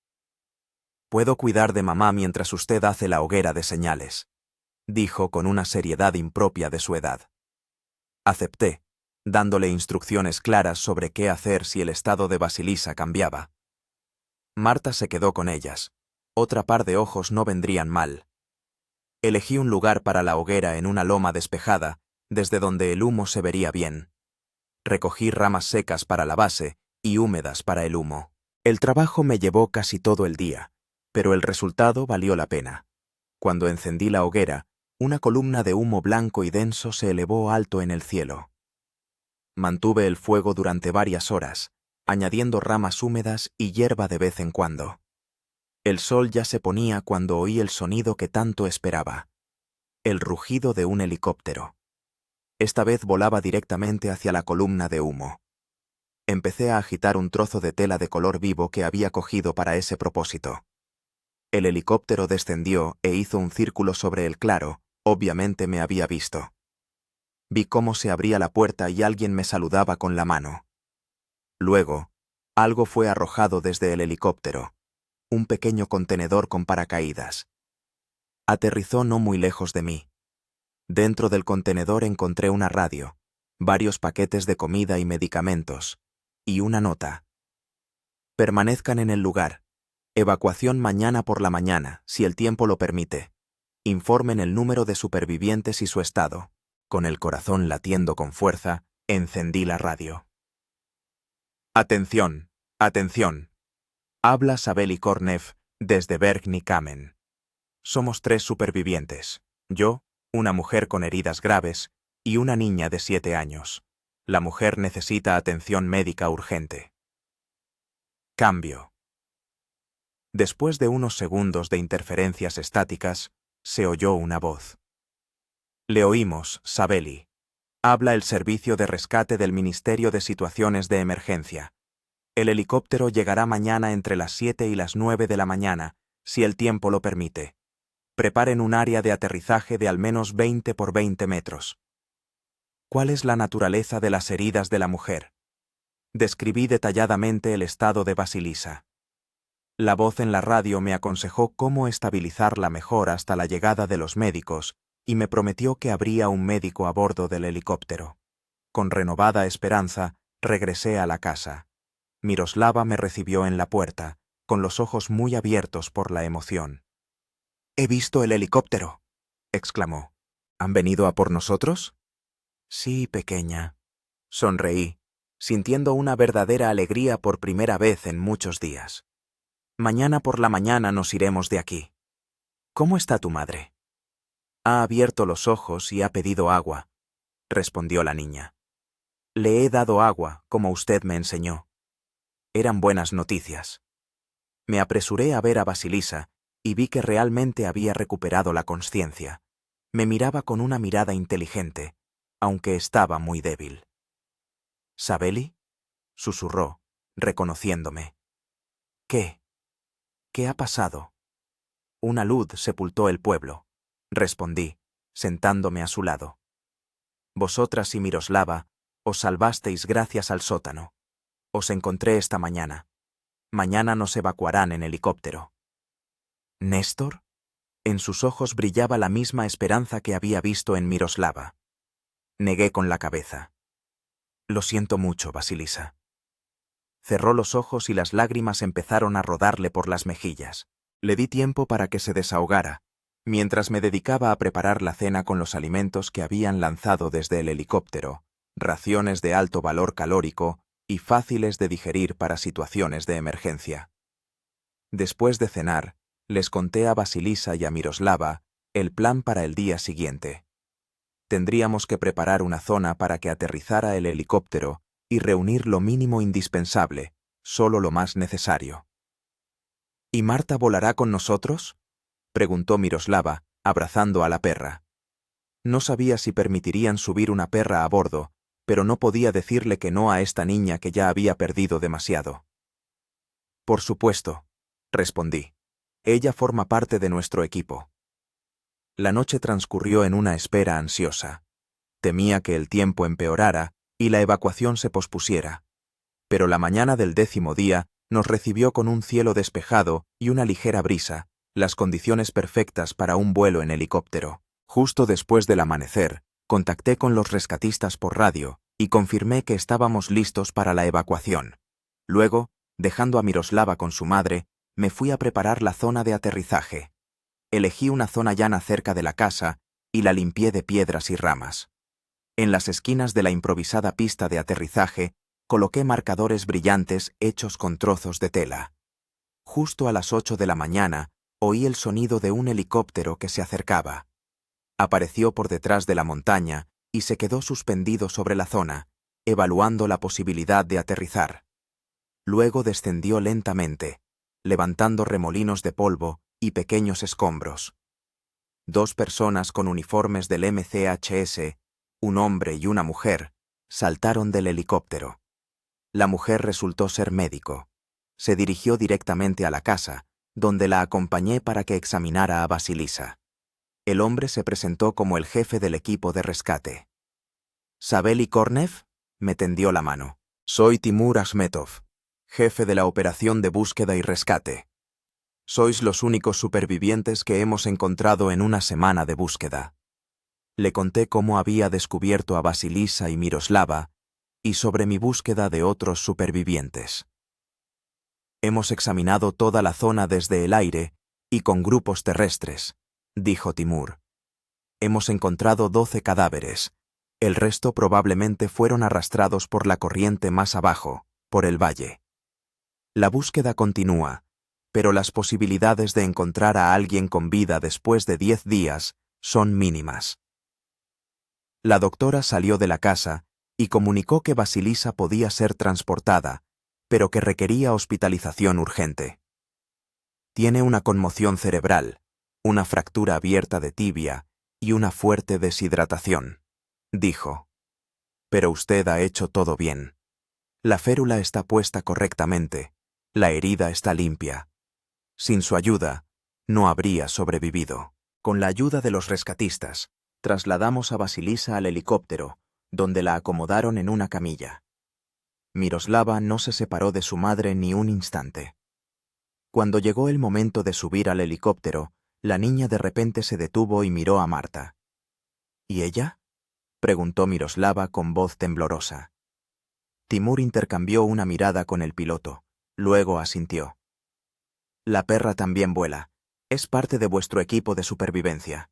«Puedo cuidar de mamá mientras usted hace la hoguera de señales», dijo con una seriedad impropia de su edad. Acepté, dándole instrucciones claras sobre qué hacer si el estado de Vasilisa cambiaba. Marta se quedó con ellas. Otra par de ojos no vendrían mal. Elegí un lugar para la hoguera en una loma despejada, desde donde el humo se vería bien. Recogí ramas secas para la base y húmedas para el humo. El trabajo me llevó casi todo el día, pero el resultado valió la pena. Cuando encendí la hoguera, una columna de humo blanco y denso se elevó alto en el cielo. Mantuve el fuego durante varias horas, añadiendo ramas húmedas y hierba de vez en cuando. El sol ya se ponía cuando oí el sonido que tanto esperaba: el rugido de un helicóptero. Esta vez volaba directamente hacia la columna de humo. Empecé a agitar un trozo de tela de color vivo que había cogido para ese propósito. El helicóptero descendió e hizo un círculo sobre el claro. Obviamente me había visto. Vi cómo se abría la puerta y alguien me saludaba con la mano. Luego, algo fue arrojado desde el helicóptero. Un pequeño contenedor con paracaídas. Aterrizó no muy lejos de mí. Dentro del contenedor encontré una radio, varios paquetes de comida y medicamentos, y una nota. «Permanezcan en el lugar. Evacuación mañana por la mañana, si el tiempo lo permite. Informen el número de supervivientes y su estado». Con el corazón latiendo con fuerza, encendí la radio. «Atención, atención. Habla Sabeli Kornev desde Verkhny Kamen. Somos 3 supervivientes. Yo, una mujer con heridas graves, y una niña de 7 años. La mujer necesita atención médica urgente. Cambio». Después de unos segundos de interferencias estáticas, se oyó una voz. «Le oímos, Sabeli. Habla el servicio de rescate del Ministerio de Situaciones de Emergencia. El helicóptero llegará mañana entre las 7 y las 9 de la mañana, si el tiempo lo permite. Preparen un área de aterrizaje de al menos 20 por 20 metros. ¿Cuál es la naturaleza de las heridas de la mujer? Describí detalladamente el estado de Vasilisa. La voz en la radio me aconsejó cómo estabilizarla mejor hasta la llegada de los médicos y me prometió que habría un médico a bordo del helicóptero. Con renovada esperanza, regresé a la casa. Miroslava me recibió en la puerta, con los ojos muy abiertos por la emoción. «He visto el helicóptero», exclamó. «¿Han venido a por nosotros?» «Sí, pequeña». Sonreí, sintiendo una verdadera alegría por primera vez en muchos días. «Mañana por la mañana nos iremos de aquí. ¿Cómo está tu madre?» «Ha abierto los ojos y ha pedido agua», respondió la niña. «Le he dado agua, como usted me enseñó». Eran buenas noticias. Me apresuré a ver a Vasilisa y vi que realmente había recuperado la consciencia. Me miraba con una mirada inteligente, aunque estaba muy débil. «¿Sabeli?», susurró, reconociéndome. «¿Qué? ¿Qué ha pasado?» «Una luz sepultó el pueblo», respondí, sentándome a su lado. «Vosotras y Miroslava os salvasteis gracias al sótano. Os encontré esta mañana. Mañana nos evacuarán en helicóptero». «¿Néstor?». En sus ojos brillaba la misma esperanza que había visto en Miroslava. Negué con la cabeza. «Lo siento mucho, Vasilisa». Cerró los ojos y las lágrimas empezaron a rodarle por las mejillas. Le di tiempo para que se desahogara, mientras me dedicaba a preparar la cena con los alimentos que habían lanzado desde el helicóptero, raciones de alto valor calórico y fáciles de digerir para situaciones de emergencia. Después de cenar, les conté a Vasilisa y a Miroslava el plan para el día siguiente. Tendríamos que preparar una zona para que aterrizara el helicóptero y reunir lo mínimo indispensable, solo lo más necesario. «¿Y Marta volará con nosotros?», preguntó Miroslava, abrazando a la perra. No sabía si permitirían subir una perra a bordo, pero no podía decirle que no a esta niña que ya había perdido demasiado. «Por supuesto», respondí. «Ella forma parte de nuestro equipo». La noche transcurrió en una espera ansiosa. Temía que el tiempo empeorara y la evacuación se pospusiera. Pero la mañana del 10º día nos recibió con un cielo despejado y una ligera brisa, las condiciones perfectas para un vuelo en helicóptero. Justo después del amanecer, contacté con los rescatistas por radio y confirmé que estábamos listos para la evacuación. Luego, dejando a Miroslava con su madre, me fui a preparar la zona de aterrizaje. Elegí una zona llana cerca de la casa y la limpié de piedras y ramas. En las esquinas de la improvisada pista de aterrizaje, coloqué marcadores brillantes hechos con trozos de tela. Justo a las 8 de la mañana, oí el sonido de un helicóptero que se acercaba. Apareció por detrás de la montaña y se quedó suspendido sobre la zona, evaluando la posibilidad de aterrizar. Luego descendió lentamente, levantando remolinos de polvo y pequeños escombros. 2 personas con uniformes del MCHS, un hombre y una mujer, saltaron del helicóptero. La mujer resultó ser médico. Se dirigió directamente a la casa, donde la acompañé para que examinara a Vasilisa. El hombre se presentó como el jefe del equipo de rescate. «¿Sabeli Kornev?», me tendió la mano. «Soy Timur Akhmetov, jefe de la operación de búsqueda y rescate. Sois los únicos supervivientes que hemos encontrado en una semana de búsqueda». Le conté cómo había descubierto a Vasilisa y Miroslava y sobre mi búsqueda de otros supervivientes. «Hemos examinado toda la zona desde el aire y con grupos terrestres», dijo Timur. «Hemos encontrado 12 cadáveres. El resto probablemente fueron arrastrados por la corriente más abajo, por el valle. La búsqueda continúa, pero las posibilidades de encontrar a alguien con vida después de 10 días son mínimas». La doctora salió de la casa y comunicó que Vasilisa podía ser transportada, pero que requería hospitalización urgente. «Tiene una conmoción cerebral, una fractura abierta de tibia y una fuerte deshidratación», dijo. «Pero usted ha hecho todo bien. La férula está puesta correctamente, la herida está limpia. Sin su ayuda, no habría sobrevivido». Con la ayuda de los rescatistas, trasladamos a Vasilisa al helicóptero, donde la acomodaron en una camilla. Miroslava no se separó de su madre ni un instante. Cuando llegó el momento de subir al helicóptero, la niña de repente se detuvo y miró a Marta. ¿Y ella?, preguntó Miroslava con voz temblorosa. Timur intercambió una mirada con el piloto, luego asintió. La perra también vuela. Es parte de vuestro equipo de supervivencia.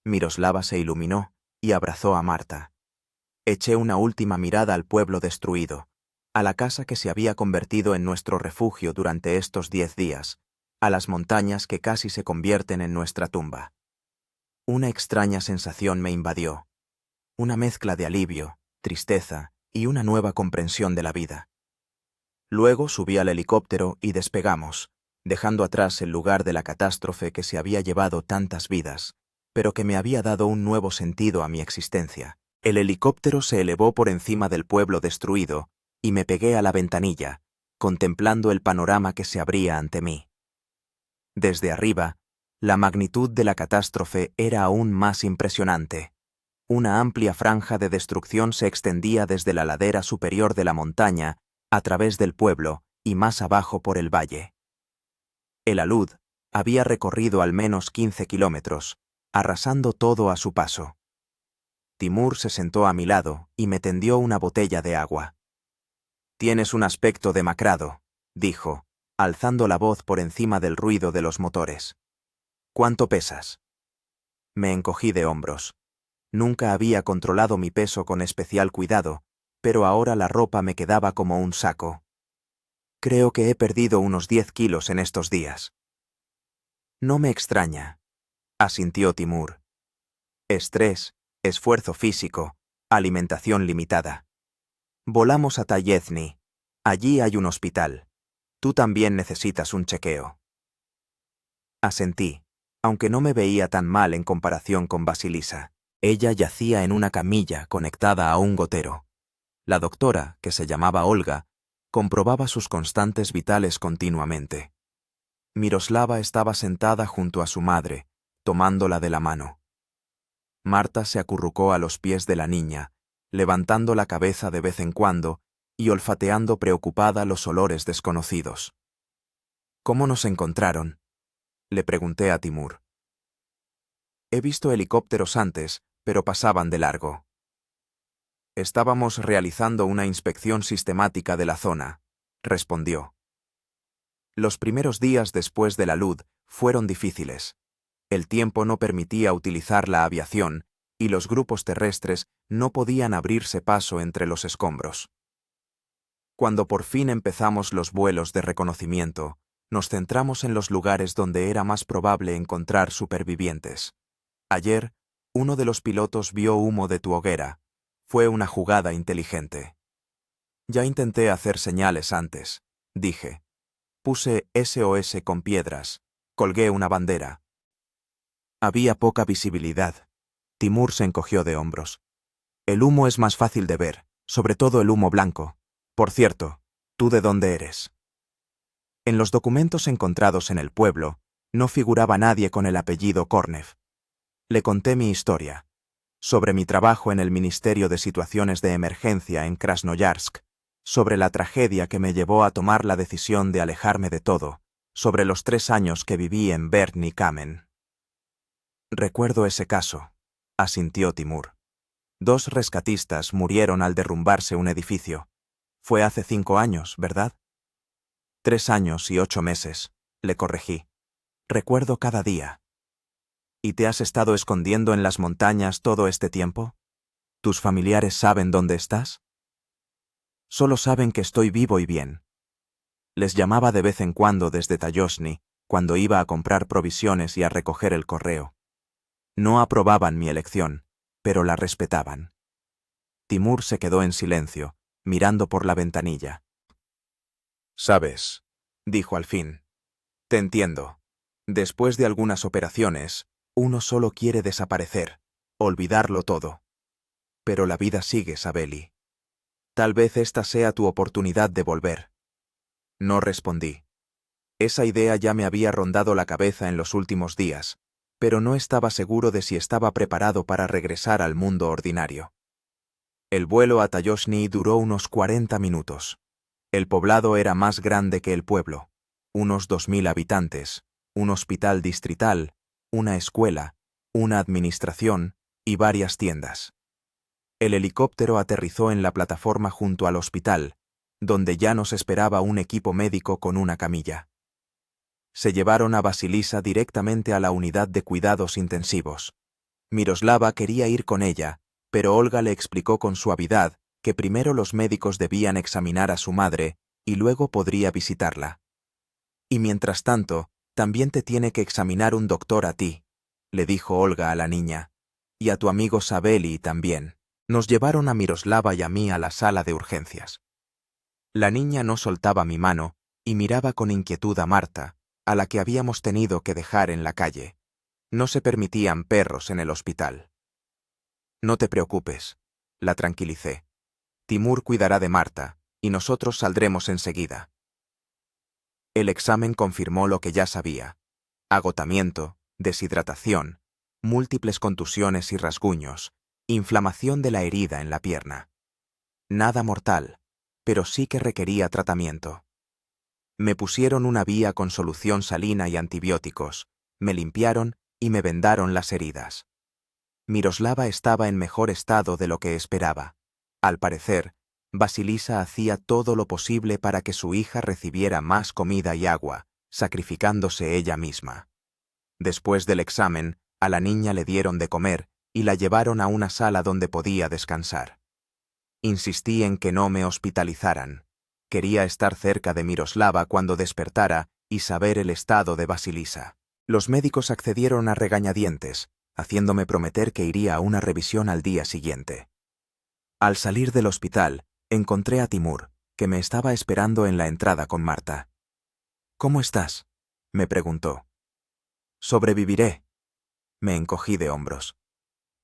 Miroslava se iluminó y abrazó a Marta. Eché una última mirada al pueblo destruido, a la casa que se había convertido en nuestro refugio durante estos 10 días, a las montañas que casi se convierten en nuestra tumba. Una extraña sensación me invadió, una mezcla de alivio, tristeza y una nueva comprensión de la vida. Luego subí al helicóptero y despegamos, dejando atrás el lugar de la catástrofe que se había llevado tantas vidas, pero que me había dado un nuevo sentido a mi existencia. El helicóptero se elevó por encima del pueblo destruido y me pegué a la ventanilla, contemplando el panorama que se abría ante mí. Desde arriba, la magnitud de la catástrofe era aún más impresionante. Una amplia franja de destrucción se extendía desde la ladera superior de la montaña a través del pueblo y más abajo por el valle. El alud había recorrido al menos 15 kilómetros, arrasando todo a su paso. Timur se sentó a mi lado y me tendió una botella de agua. «Tienes un aspecto demacrado», dijo, alzando la voz por encima del ruido de los motores. «¿Cuánto pesas?» Me encogí de hombros. Nunca había controlado mi peso con especial cuidado, pero ahora la ropa me quedaba como un saco. Creo que he perdido unos 10 kilos en estos días. No me extraña, asintió Timur. Estrés, esfuerzo físico, alimentación limitada. Volamos a Tayezni. Allí hay un hospital. Tú también necesitas un chequeo. Asentí, aunque no me veía tan mal en comparación con Vasilisa. Ella yacía en una camilla conectada a un gotero. La doctora, que se llamaba Olga, comprobaba sus constantes vitales continuamente. Miroslava estaba sentada junto a su madre, tomándola de la mano. Marta se acurrucó a los pies de la niña, levantando la cabeza de vez en cuando y olfateando preocupada los olores desconocidos. «¿Cómo nos encontraron?», le pregunté a Timur. «He visto helicópteros antes, pero pasaban de largo». «Estábamos realizando una inspección sistemática de la zona», respondió. Los primeros días después del alud fueron difíciles. El tiempo no permitía utilizar la aviación y los grupos terrestres no podían abrirse paso entre los escombros. Cuando por fin empezamos los vuelos de reconocimiento, nos centramos en los lugares donde era más probable encontrar supervivientes. Ayer, uno de los pilotos vio humo de tu hoguera. Fue una jugada inteligente. Ya intenté hacer señales antes, dije. Puse SOS con piedras, colgué una bandera. Había poca visibilidad. Timur se encogió de hombros. El humo es más fácil de ver, sobre todo el humo blanco. Por cierto, ¿tú de dónde eres? En los documentos encontrados en el pueblo, no figuraba nadie con el apellido Kornev. Le conté mi historia, sobre mi trabajo en el Ministerio de Situaciones de Emergencia en Krasnoyarsk, sobre la tragedia que me llevó a tomar la decisión de alejarme de todo, sobre los 3 años que viví en Verny Kamen. Recuerdo ese caso, asintió Timur. 2 rescatistas murieron al derrumbarse un edificio. Fue hace 5 años, ¿verdad? 3 años y 8 meses, le corregí. Recuerdo cada día. ¿Y te has estado escondiendo en las montañas todo este tiempo? ¿Tus familiares saben dónde estás? Solo saben que estoy vivo y bien. Les llamaba de vez en cuando desde Tayoshny, cuando iba a comprar provisiones y a recoger el correo. No aprobaban mi elección, pero la respetaban. Timur se quedó en silencio, mirando por la ventanilla. «Sabes», dijo al fin, «te entiendo. Después de algunas operaciones, uno solo quiere desaparecer, olvidarlo todo. Pero la vida sigue, Sabeli. Tal vez esta sea tu oportunidad de volver». No respondí. Esa idea ya me había rondado la cabeza en los últimos días, pero no estaba seguro de si estaba preparado para regresar al mundo ordinario. El vuelo a Tayoshni duró unos 40 minutos. El poblado era más grande que el pueblo, unos 2000 habitantes, un hospital distrital, una escuela, una administración y varias tiendas. El helicóptero aterrizó en la plataforma junto al hospital, donde ya nos esperaba un equipo médico con una camilla. Se llevaron a Vasilisa directamente a la unidad de cuidados intensivos. Miroslava quería ir con ella, pero Olga le explicó con suavidad que primero los médicos debían examinar a su madre y luego podría visitarla. Y mientras tanto, también te tiene que examinar un doctor a ti, le dijo Olga a la niña, y a tu amigo Sabeli también. Nos llevaron a Miroslava y a mí a la sala de urgencias. La niña no soltaba mi mano y miraba con inquietud a Marta, a la que habíamos tenido que dejar en la calle. No se permitían perros en el hospital. No te preocupes, la tranquilicé. Timur cuidará de Marta, y nosotros saldremos enseguida. El examen confirmó lo que ya sabía. Agotamiento, deshidratación, múltiples contusiones y rasguños, inflamación de la herida en la pierna. Nada mortal, pero sí que requería tratamiento. Me pusieron una vía con solución salina y antibióticos, me limpiaron y me vendaron las heridas. Miroslava estaba en mejor estado de lo que esperaba. Al parecer, Vasilisa hacía todo lo posible para que su hija recibiera más comida y agua, sacrificándose ella misma. Después del examen, a la niña le dieron de comer y la llevaron a una sala donde podía descansar. Insistí en que no me hospitalizaran. Quería estar cerca de Miroslava cuando despertara y saber el estado de Vasilisa. Los médicos accedieron a regañadientes, haciéndome prometer que iría a una revisión al día siguiente. Al salir del hospital, encontré a Timur, que me estaba esperando en la entrada con Marta. «¿Cómo estás?», me preguntó. «Sobreviviré». Me encogí de hombros.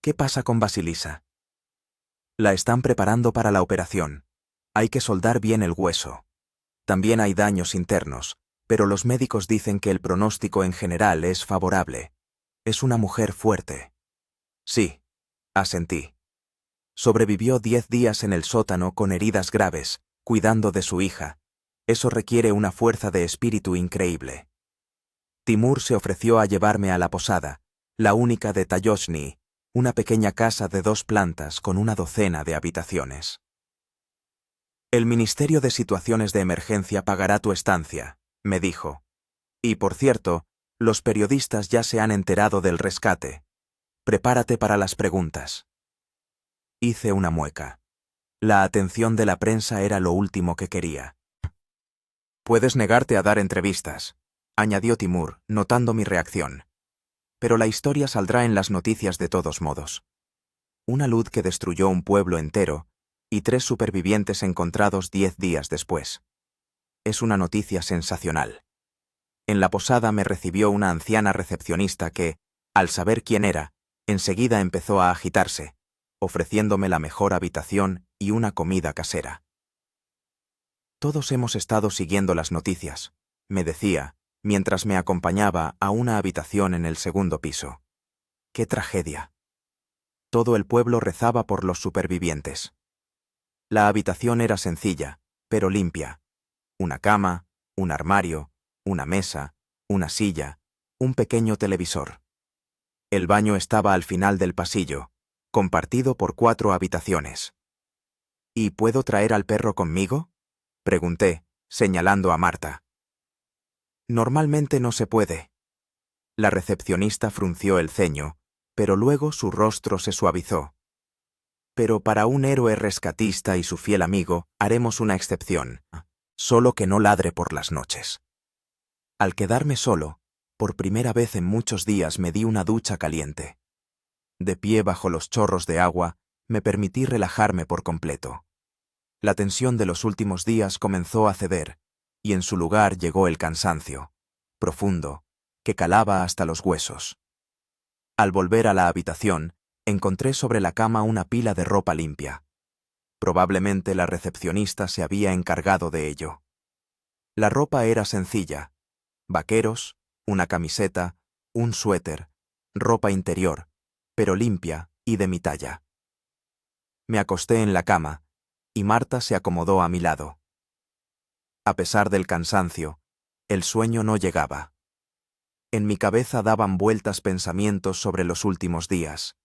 «¿Qué pasa con Vasilisa?». «La están preparando para la operación. Hay que soldar bien el hueso. También hay daños internos, pero los médicos dicen que el pronóstico en general es favorable. Es una mujer fuerte». «Sí», asentí. Sobrevivió 10 días en el sótano con heridas graves, cuidando de su hija. Eso requiere una fuerza de espíritu increíble. Timur se ofreció a llevarme a la posada, la única de Tayoshni, una pequeña casa de 2 plantas con una docena de habitaciones. «El Ministerio de Situaciones de Emergencia pagará tu estancia», me dijo. «Y, por cierto, los periodistas ya se han enterado del rescate. Prepárate para las preguntas». Hice una mueca. La atención de la prensa era lo último que quería. «Puedes negarte a dar entrevistas», añadió Timur, notando mi reacción. «Pero la historia saldrá en las noticias de todos modos. Una luz que destruyó un pueblo entero y 3 supervivientes encontrados 10 días después. Es una noticia sensacional». En la posada me recibió una anciana recepcionista que, al saber quién era, enseguida empezó a agitarse, ofreciéndome la mejor habitación y una comida casera. «Todos hemos estado siguiendo las noticias», me decía, mientras me acompañaba a una habitación en el 2.º piso. «¡Qué tragedia!». Todo el pueblo rezaba por los supervivientes. La habitación era sencilla, pero limpia. Una cama, un armario, una mesa, una silla, un pequeño televisor. El baño estaba al final del pasillo, compartido por 4 habitaciones. «¿Y puedo traer al perro conmigo?», pregunté, señalando a Marta. «Normalmente no se puede». La recepcionista frunció el ceño, pero luego su rostro se suavizó. «Pero para un héroe rescatista y su fiel amigo haremos una excepción, solo que no ladre por las noches». Al quedarme solo, por primera vez en muchos días me di una ducha caliente. De pie bajo los chorros de agua, me permití relajarme por completo. La tensión de los últimos días comenzó a ceder, y en su lugar llegó el cansancio, profundo, que calaba hasta los huesos. Al volver a la habitación, encontré sobre la cama una pila de ropa limpia. Probablemente la recepcionista se había encargado de ello. La ropa era sencilla: vaqueros, una camiseta, un suéter, ropa interior, pero limpia y de mi talla. Me acosté en la cama, y Marta se acomodó a mi lado. A pesar del cansancio, el sueño no llegaba. En mi cabeza daban vueltas pensamientos sobre los últimos días,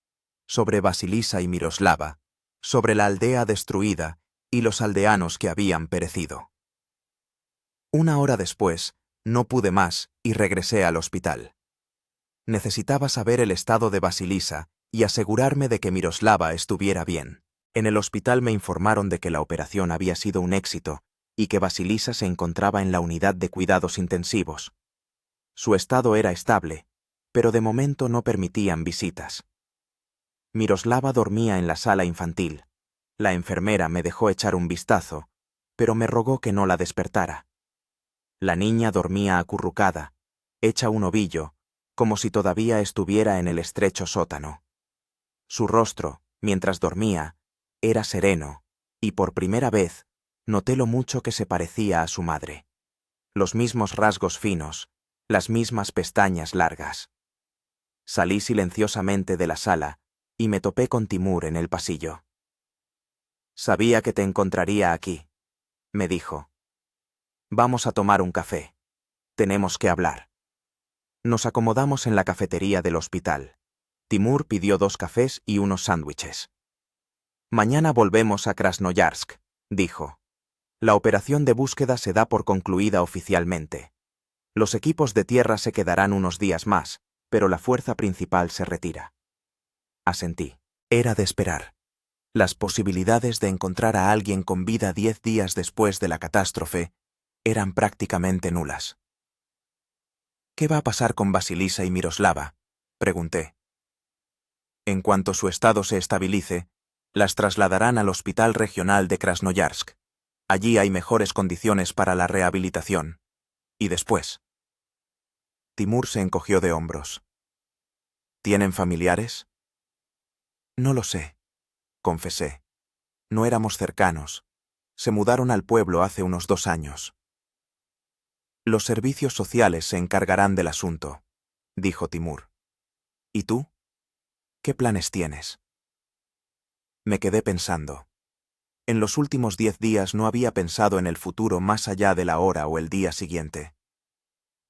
sobre Vasilisa y Miroslava, sobre la aldea destruida y los aldeanos que habían perecido. Una hora después, no pude más y regresé al hospital. Necesitaba saber el estado de Vasilisa y asegurarme de que Miroslava estuviera bien. En el hospital me informaron de que la operación había sido un éxito y que Vasilisa se encontraba en la unidad de cuidados intensivos. Su estado era estable, pero de momento no permitían visitas. Miroslava dormía en la sala infantil. La enfermera me dejó echar un vistazo, pero me rogó que no la despertara. La niña dormía acurrucada, hecha un ovillo, como si todavía estuviera en el estrecho sótano. Su rostro, mientras dormía, era sereno, y por primera vez noté lo mucho que se parecía a su madre. Los mismos rasgos finos, las mismas pestañas largas. Salí silenciosamente de la sala y me topé con Timur en el pasillo. «Sabía que te encontraría aquí», me dijo. «Vamos a tomar un café. Tenemos que hablar». Nos acomodamos en la cafetería del hospital. Timur pidió 2 cafés y unos sándwiches. «Mañana volvemos a Krasnoyarsk», dijo. «La operación de búsqueda se da por concluida oficialmente. Los equipos de tierra se quedarán unos días más, pero la fuerza principal se retira». Asentí. Era de esperar. Las posibilidades de encontrar a alguien con vida 10 días después de la catástrofe eran prácticamente nulas. «¿Qué va a pasar con Vasilisa y Miroslava?», pregunté. «En cuanto su estado se estabilice, las trasladarán al Hospital Regional de Krasnoyarsk. Allí hay mejores condiciones para la rehabilitación. Y después». Timur se encogió de hombros. «¿Tienen familiares?». «No lo sé», confesé. «No éramos cercanos. Se mudaron al pueblo hace unos 2 años». «Los servicios sociales se encargarán del asunto», dijo Timur. «¿Y tú? ¿Qué planes tienes?». Me quedé pensando. En los últimos 10 días no había pensado en el futuro más allá de la hora o el día siguiente.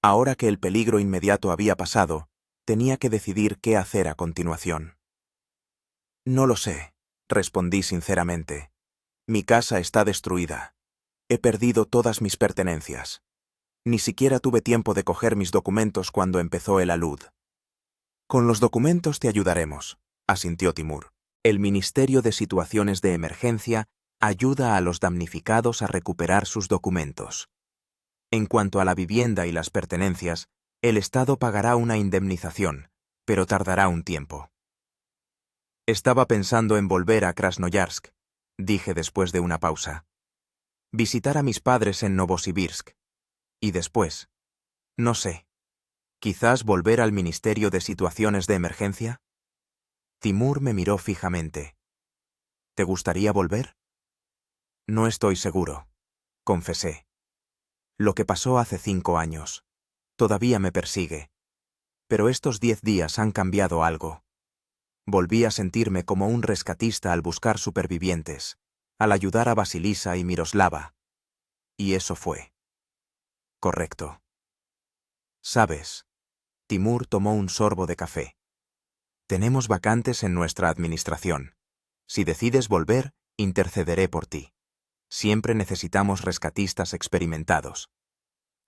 Ahora que el peligro inmediato había pasado, tenía que decidir qué hacer a continuación. «No lo sé», respondí sinceramente. «Mi casa está destruida. He perdido todas mis pertenencias. Ni siquiera tuve tiempo de coger mis documentos cuando empezó el alud». «Con los documentos te ayudaremos», asintió Timur. «El Ministerio de Situaciones de Emergencia ayuda a los damnificados a recuperar sus documentos. En cuanto a la vivienda y las pertenencias, el Estado pagará una indemnización, pero tardará un tiempo». «Estaba pensando en volver a Krasnoyarsk», dije después de una pausa. «Visitar a mis padres en Novosibirsk. Y después, no sé, quizás volver al Ministerio de Situaciones de Emergencia». Timur me miró fijamente. «¿Te gustaría volver?». «No estoy seguro», confesé. «Lo que pasó hace 5 años. Todavía me persigue. Pero estos 10 días han cambiado algo. Volví a sentirme como un rescatista al buscar supervivientes, al ayudar a Vasilisa y Miroslava. Y eso fue correcto». «¿Sabes?». Timur tomó un sorbo de café. «Tenemos vacantes en nuestra administración. Si decides volver, intercederé por ti. Siempre necesitamos rescatistas experimentados».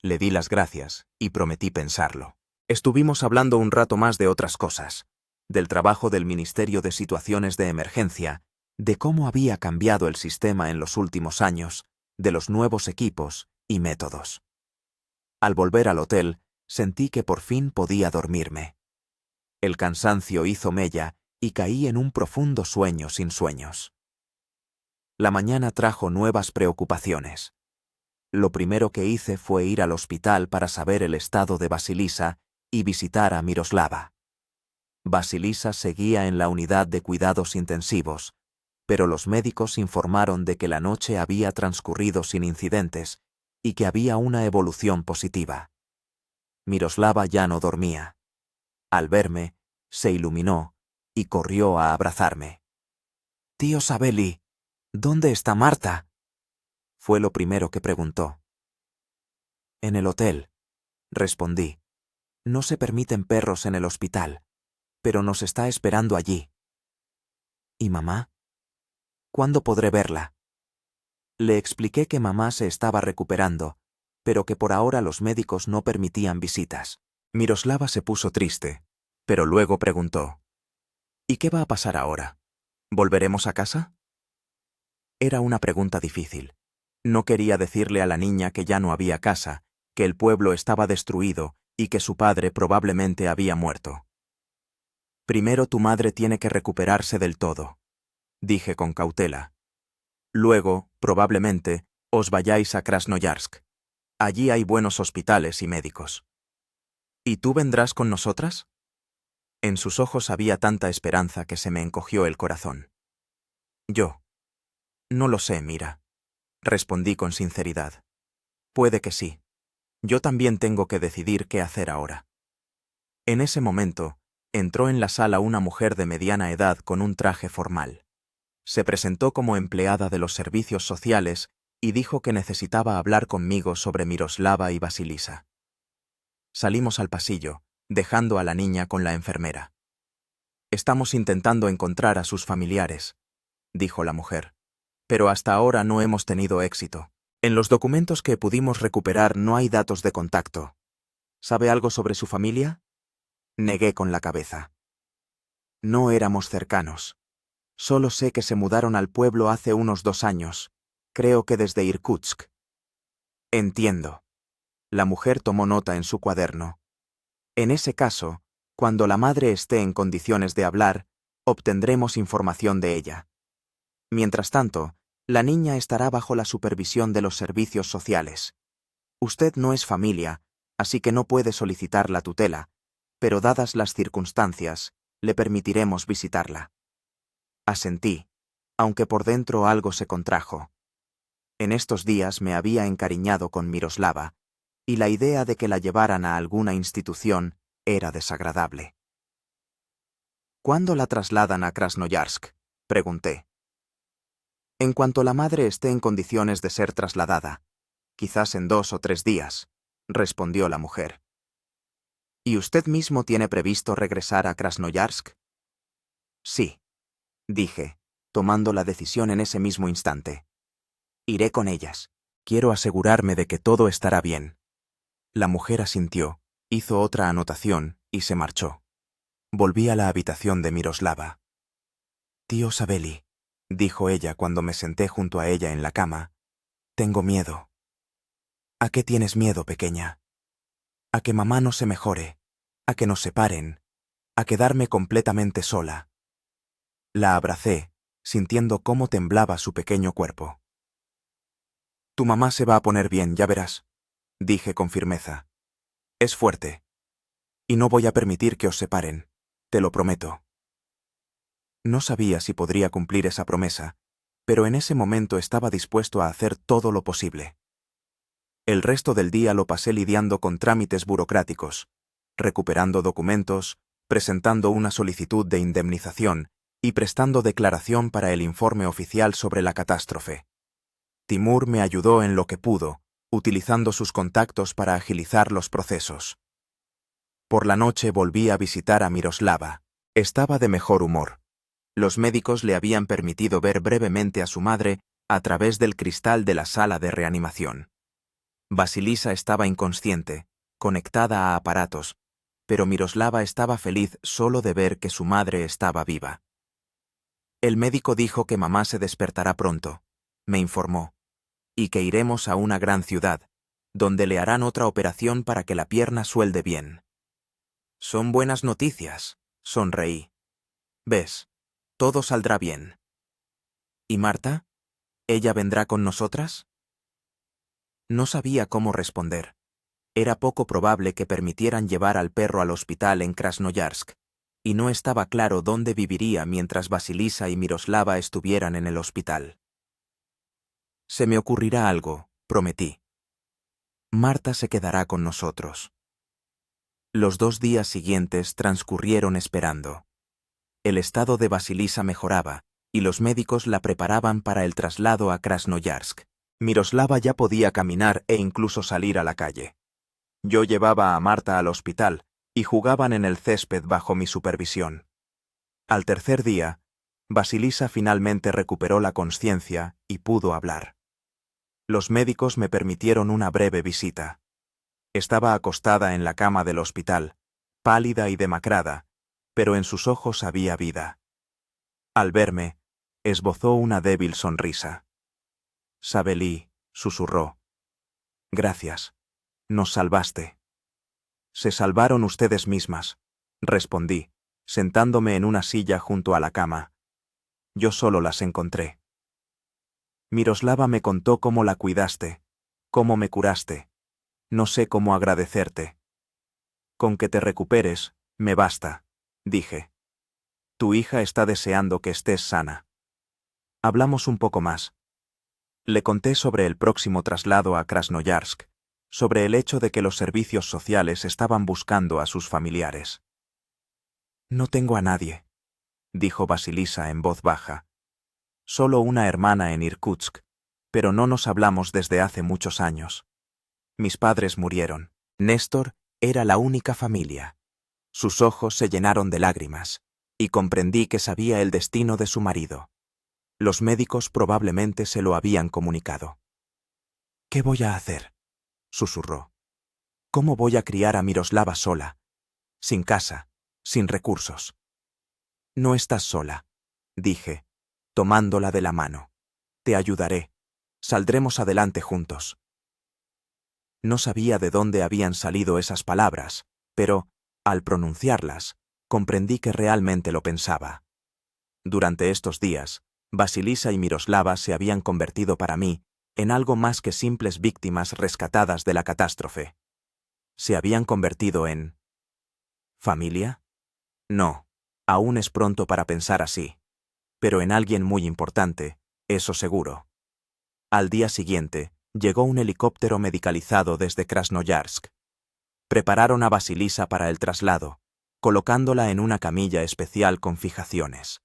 Le di las gracias y prometí pensarlo. Estuvimos hablando un rato más de otras cosas, del trabajo del Ministerio de Situaciones de Emergencia, de cómo había cambiado el sistema en los últimos años, de los nuevos equipos y métodos. Al volver al hotel, sentí que por fin podía dormirme. El cansancio hizo mella y caí en un profundo sueño sin sueños. La mañana trajo nuevas preocupaciones. Lo primero que hice fue ir al hospital para saber el estado de Vasilisa y visitar a Miroslava. Vasilisa seguía en la unidad de cuidados intensivos, pero los médicos informaron de que la noche había transcurrido sin incidentes y que había una evolución positiva. Miroslava ya no dormía. Al verme, se iluminó y corrió a abrazarme. «Tío Sabeli, ¿dónde está Marta?», fue lo primero que preguntó. «En el hotel», respondí. «No se permiten perros en el hospital, pero nos está esperando allí». «¿Y mamá? ¿Cuándo podré verla?». Le expliqué que mamá se estaba recuperando, pero que por ahora los médicos no permitían visitas. Miroslava se puso triste, pero luego preguntó: «¿Y qué va a pasar ahora? ¿Volveremos a casa?». Era una pregunta difícil. No quería decirle a la niña que ya no había casa, que el pueblo estaba destruido y que su padre probablemente había muerto. «Primero tu madre tiene que recuperarse del todo», dije con cautela. «Luego, probablemente, os vayáis a Krasnoyarsk. Allí hay buenos hospitales y médicos». «¿Y tú vendrás con nosotras?». En sus ojos había tanta esperanza que se me encogió el corazón. «Yo. No lo sé, Mira», respondí con sinceridad. «Puede que sí. Yo también tengo que decidir qué hacer ahora». En ese momento, entró en la sala una mujer de mediana edad con un traje formal. Se presentó como empleada de los servicios sociales y dijo que necesitaba hablar conmigo sobre Miroslava y Vasilisa. Salimos al pasillo, dejando a la niña con la enfermera. «Estamos intentando encontrar a sus familiares», dijo la mujer, «pero hasta ahora no hemos tenido éxito. En los documentos que pudimos recuperar no hay datos de contacto. ¿Sabe algo sobre su familia?». Negué con la cabeza. «No éramos cercanos. Solo sé que se mudaron al pueblo hace unos 2 años, creo que desde Irkutsk». «Entiendo». La mujer tomó nota en su cuaderno. «En ese caso, cuando la madre esté en condiciones de hablar, obtendremos información de ella. Mientras tanto, la niña estará bajo la supervisión de los servicios sociales. Usted no es familia, así que no puede solicitar la tutela, pero dadas las circunstancias, le permitiremos visitarla». Asentí, aunque por dentro algo se contrajo. En estos días me había encariñado con Miroslava, y la idea de que la llevaran a alguna institución era desagradable. «¿Cuándo la trasladan a Krasnoyarsk?», pregunté. «En cuanto la madre esté en condiciones de ser trasladada, quizás en 2 o 3 días», respondió la mujer. «¿Y usted mismo tiene previsto regresar a Krasnoyarsk?». «Sí», dije, tomando la decisión en ese mismo instante. «Iré con ellas. Quiero asegurarme de que todo estará bien». La mujer asintió, hizo otra anotación y se marchó. Volví a la habitación de Miroslava. «Tío Sabeli», dijo ella cuando me senté junto a ella en la cama, «tengo miedo». «¿A qué tienes miedo, pequeña?». «A que mamá no se mejore, a que nos separen, a quedarme completamente sola». La abracé, sintiendo cómo temblaba su pequeño cuerpo. «Tu mamá se va a poner bien, ya verás», dije con firmeza. «Es fuerte. Y no voy a permitir que os separen, te lo prometo». No sabía si podría cumplir esa promesa, pero en ese momento estaba dispuesto a hacer todo lo posible. El resto del día lo pasé lidiando con trámites burocráticos, recuperando documentos, presentando una solicitud de indemnización y prestando declaración para el informe oficial sobre la catástrofe. Timur me ayudó en lo que pudo, utilizando sus contactos para agilizar los procesos. Por la noche volví a visitar a Miroslava. Estaba de mejor humor. Los médicos le habían permitido ver brevemente a su madre a través del cristal de la sala de reanimación. Vasilisa estaba inconsciente, conectada a aparatos, pero Miroslava estaba feliz solo de ver que su madre estaba viva. «El médico dijo que mamá se despertará pronto», me informó, «y que iremos a una gran ciudad, donde le harán otra operación para que la pierna suelde bien». «Son buenas noticias», sonreí. «Ves, todo saldrá bien». «¿Y Marta? ¿Ella vendrá con nosotras?». No sabía cómo responder. Era poco probable que permitieran llevar al perro al hospital en Krasnoyarsk, y no estaba claro dónde viviría mientras Vasilisa y Miroslava estuvieran en el hospital. «Se me ocurrirá algo», prometí. «Marta se quedará con nosotros». Los 2 días siguientes transcurrieron esperando. El estado de Vasilisa mejoraba, y los médicos la preparaban para el traslado a Krasnoyarsk. Miroslava ya podía caminar e incluso salir a la calle. Yo llevaba a Marta al hospital, y jugaban en el césped bajo mi supervisión. Al tercer día, Vasilisa finalmente recuperó la conciencia y pudo hablar. Los médicos me permitieron una breve visita. Estaba acostada en la cama del hospital, pálida y demacrada, pero en sus ojos había vida. Al verme, esbozó una débil sonrisa. «Sabelí», susurró. «Gracias. Nos salvaste». «Se salvaron ustedes mismas», respondí, sentándome en una silla junto a la cama. «Yo solo las encontré». Miroslava me contó cómo la cuidaste, cómo me curaste. No sé cómo agradecerte. «Con que te recuperes, me basta», dije. «Tu hija está deseando que estés sana». Hablamos un poco más. Le conté sobre el próximo traslado a Krasnoyarsk, sobre el hecho de que los servicios sociales estaban buscando a sus familiares. «No tengo a nadie», dijo Vasilisa en voz baja. «Solo una hermana en Irkutsk, pero no nos hablamos desde hace muchos años. Mis padres murieron. Néstor era la única familia». Sus ojos se llenaron de lágrimas, y comprendí que sabía el destino de su marido. Los médicos probablemente se lo habían comunicado. «¿Qué voy a hacer?», susurró. «¿Cómo voy a criar a Miroslava sola? Sin casa, sin recursos». «No estás sola», dije, tomándola de la mano. «Te ayudaré. Saldremos adelante juntos». No sabía de dónde habían salido esas palabras, pero, al pronunciarlas, comprendí que realmente lo pensaba. Durante estos días, Vasilisa y Miroslava se habían convertido para mí en algo más que simples víctimas rescatadas de la catástrofe. Se habían convertido en... ¿familia? No, aún es pronto para pensar así. Pero en alguien muy importante, eso seguro. Al día siguiente, llegó un helicóptero medicalizado desde Krasnoyarsk. Prepararon a Vasilisa para el traslado, colocándola en una camilla especial con fijaciones.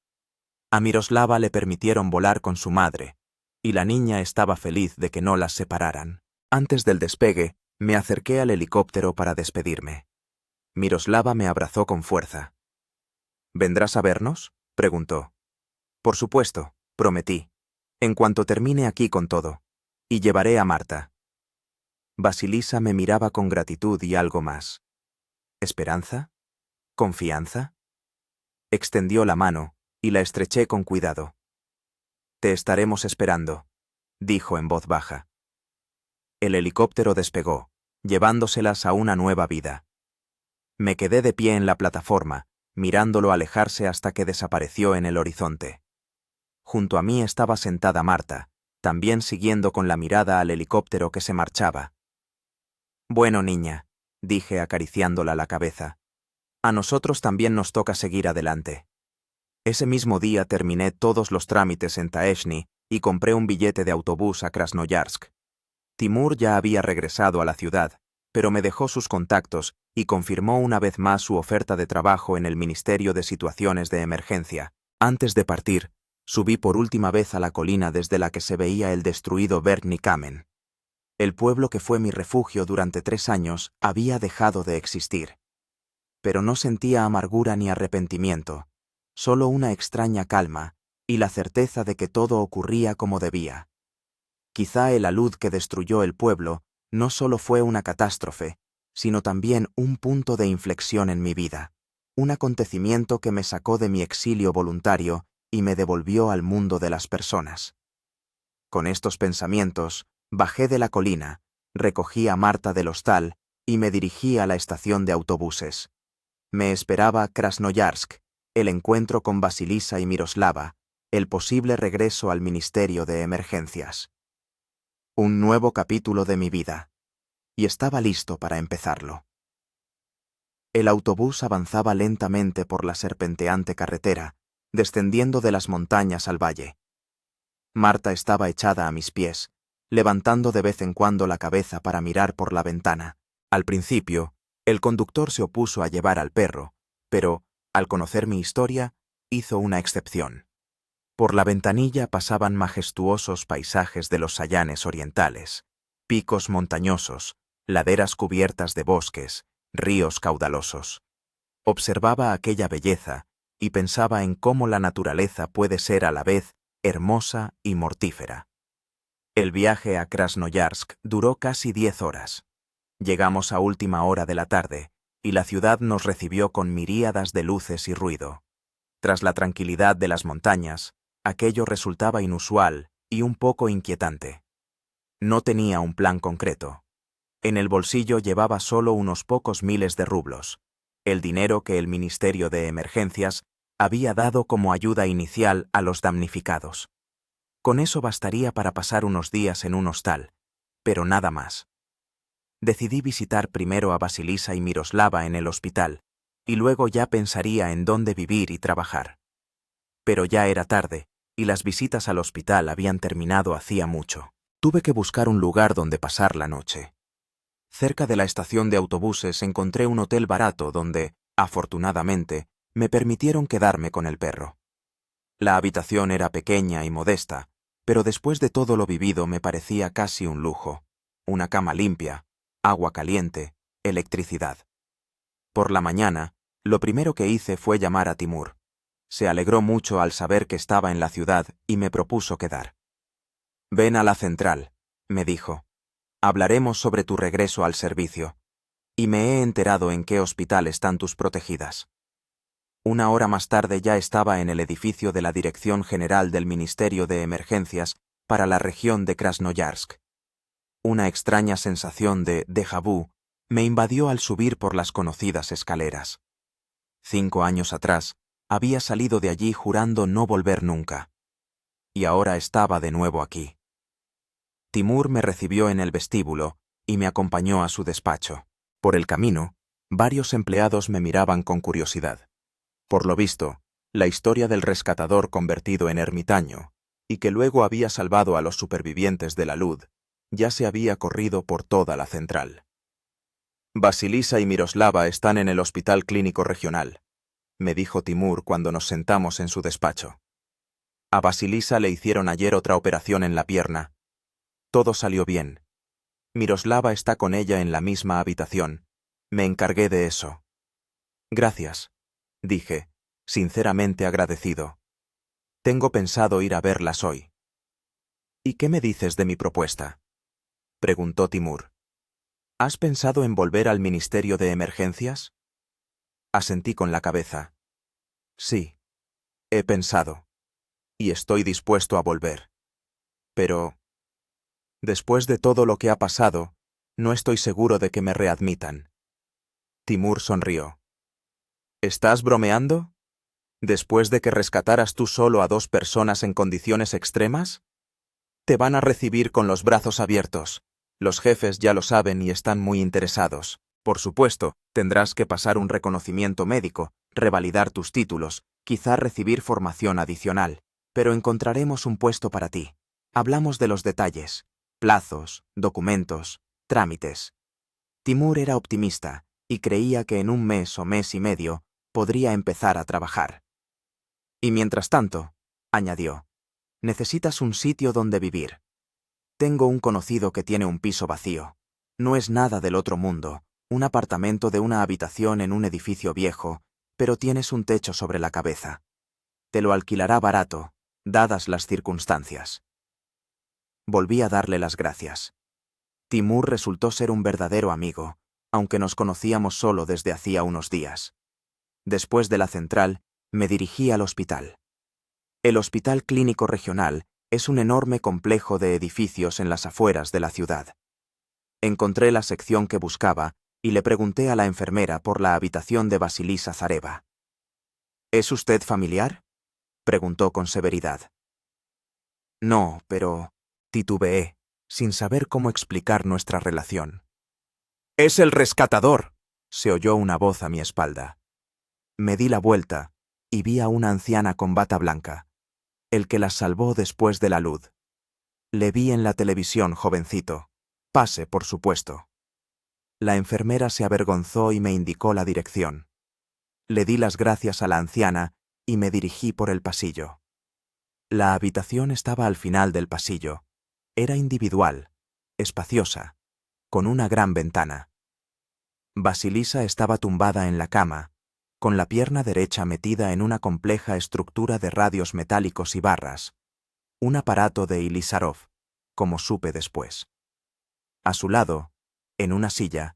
A Miroslava le permitieron volar con su madre, y la niña estaba feliz de que no las separaran. Antes del despegue, me acerqué al helicóptero para despedirme. Miroslava me abrazó con fuerza. «¿Vendrás a vernos?», preguntó. «Por supuesto», prometí, «en cuanto termine aquí con todo. Y llevaré a Marta». Vasilisa me miraba con gratitud y algo más. ¿Esperanza? ¿Confianza? Extendió la mano, y la estreché con cuidado. «Te estaremos esperando», dijo en voz baja. El helicóptero despegó, llevándoselas a una nueva vida. Me quedé de pie en la plataforma, mirándolo alejarse hasta que desapareció en el horizonte. Junto a mí estaba sentada Marta, también siguiendo con la mirada al helicóptero que se marchaba. «Bueno, niña», dije acariciándola la cabeza, «a nosotros también nos toca seguir adelante». Ese mismo día terminé todos los trámites en Taeshny y compré un billete de autobús a Krasnoyarsk. Timur ya había regresado a la ciudad, pero me dejó sus contactos y confirmó una vez más su oferta de trabajo en el Ministerio de Situaciones de Emergencia. Antes de partir, subí por última vez a la colina desde la que se veía el destruido Verkhny Kamen. El pueblo que fue mi refugio durante 3 años había dejado de existir. Pero no sentía amargura ni arrepentimiento, solo una extraña calma y la certeza de que todo ocurría como debía. Quizá el alud que destruyó el pueblo no solo fue una catástrofe, sino también un punto de inflexión en mi vida, un acontecimiento que me sacó de mi exilio voluntario y me devolvió al mundo de las personas. Con estos pensamientos, bajé de la colina, recogí a Marta del hostal y me dirigí a la estación de autobuses. Me esperaba Krasnoyarsk, el encuentro con Vasilisa y Miroslava, el posible regreso al Ministerio de Emergencias. Un nuevo capítulo de mi vida, y estaba listo para empezarlo. El autobús avanzaba lentamente por la serpenteante carretera, descendiendo de las montañas al valle. Marta estaba echada a mis pies, levantando de vez en cuando la cabeza para mirar por la ventana. Al principio, El conductor se opuso a llevar al perro, pero, al conocer mi historia, hizo una excepción. Por la ventanilla pasaban majestuosos paisajes de los Sayanes orientales, picos montañosos, laderas cubiertas de bosques, ríos caudalosos. Observaba aquella belleza y pensaba en cómo la naturaleza puede ser a la vez hermosa y mortífera. El viaje a Krasnoyarsk duró casi 10 horas. Llegamos a última hora de la tarde, y la ciudad nos recibió con miríadas de luces y ruido. Tras la tranquilidad de las montañas, aquello resultaba inusual y un poco inquietante. No tenía un plan concreto. En el bolsillo llevaba solo unos pocos miles de rublos, el dinero que el Ministerio de Emergencias había dado como ayuda inicial a los damnificados. Con eso bastaría para pasar unos días en un hostal, pero nada más. Decidí visitar primero a Vasilisa y Miroslava en el hospital, y luego ya pensaría en dónde vivir y trabajar. Pero ya era tarde, y las visitas al hospital habían terminado hacía mucho. Tuve que buscar un lugar donde pasar la noche. Cerca de la estación de autobuses encontré un hotel barato donde, afortunadamente, me permitieron quedarme con el perro. La habitación era pequeña y modesta, pero después de todo lo vivido me parecía casi un lujo. Una cama limpia, agua caliente, electricidad. Por la mañana, lo primero que hice fue llamar a Timur. Se alegró mucho al saber que estaba en la ciudad y me propuso quedar. «Ven a la central», me dijo. «Hablaremos sobre tu regreso al servicio. Y me he enterado en qué hospital están tus protegidas». Una hora más tarde ya estaba en el edificio de la Dirección General del Ministerio de Emergencias para la región de Krasnoyarsk. Una extraña sensación de déjà vu me invadió al subir por las conocidas escaleras. 5 años atrás, había salido de allí jurando no volver nunca. Y ahora estaba de nuevo aquí. Timur me recibió en el vestíbulo y me acompañó a su despacho. Por el camino, varios empleados me miraban con curiosidad. Por lo visto, la historia del rescatador convertido en ermitaño, y que luego había salvado a los supervivientes de la luz, ya se había corrido por toda la central. «Vasilisa y Miroslava están en el Hospital Clínico Regional», me dijo Timur cuando nos sentamos en su despacho. «A Vasilisa le hicieron ayer otra operación en la pierna. Todo salió bien. Miroslava está con ella en la misma habitación. Me encargué de eso». «Gracias», dije, sinceramente agradecido. «Tengo pensado ir a verlas hoy». «¿Y qué me dices de mi propuesta?», preguntó Timur. «¿Has pensado en volver al Ministerio de Emergencias?». Asentí con la cabeza. «Sí, he pensado. Y estoy dispuesto a volver. Pero, después de todo lo que ha pasado, no estoy seguro de que me readmitan». Timur sonrió. «¿Estás bromeando? ¿Después de que rescataras tú solo a 2 personas en condiciones extremas? Te van a recibir con los brazos abiertos. Los jefes ya lo saben y están muy interesados. Por supuesto, tendrás que pasar un reconocimiento médico, revalidar tus títulos, quizá recibir formación adicional. Pero encontraremos un puesto para ti. Hablamos de los detalles, plazos, documentos, trámites». Timur era optimista y creía que en un mes o mes y medio podría empezar a trabajar. «Y mientras tanto», añadió, «necesitas un sitio donde vivir. Tengo un conocido que tiene un piso vacío. No es nada del otro mundo, un apartamento de una habitación en un edificio viejo, pero tienes un techo sobre la cabeza. Te lo alquilará barato, dadas las circunstancias». Volví a darle las gracias. Timur resultó ser un verdadero amigo, aunque nos conocíamos solo desde hacía unos días. Después de la central, me dirigí al hospital. El Hospital Clínico Regional es un enorme complejo de edificios en las afueras de la ciudad. Encontré la sección que buscaba y le pregunté a la enfermera por la habitación de Vasilisa Zareva. «¿Es usted familiar?», preguntó con severidad. «No, pero…», titubeé, sin saber cómo explicar nuestra relación. «¡Es el rescatador!», se oyó una voz a mi espalda. Me di la vuelta y vi a una anciana con bata blanca, el que las salvó después de la luz. «Le vi en la televisión, jovencito. Pase, por supuesto». La enfermera se avergonzó y me indicó la dirección. Le di las gracias a la anciana y me dirigí por el pasillo. La habitación estaba al final del pasillo. Era individual, espaciosa, con una gran ventana. Basilisa estaba tumbada en la cama, con la pierna derecha metida en una compleja estructura de radios metálicos y barras, un aparato de Ilisarov, como supe después. A su lado, en una silla,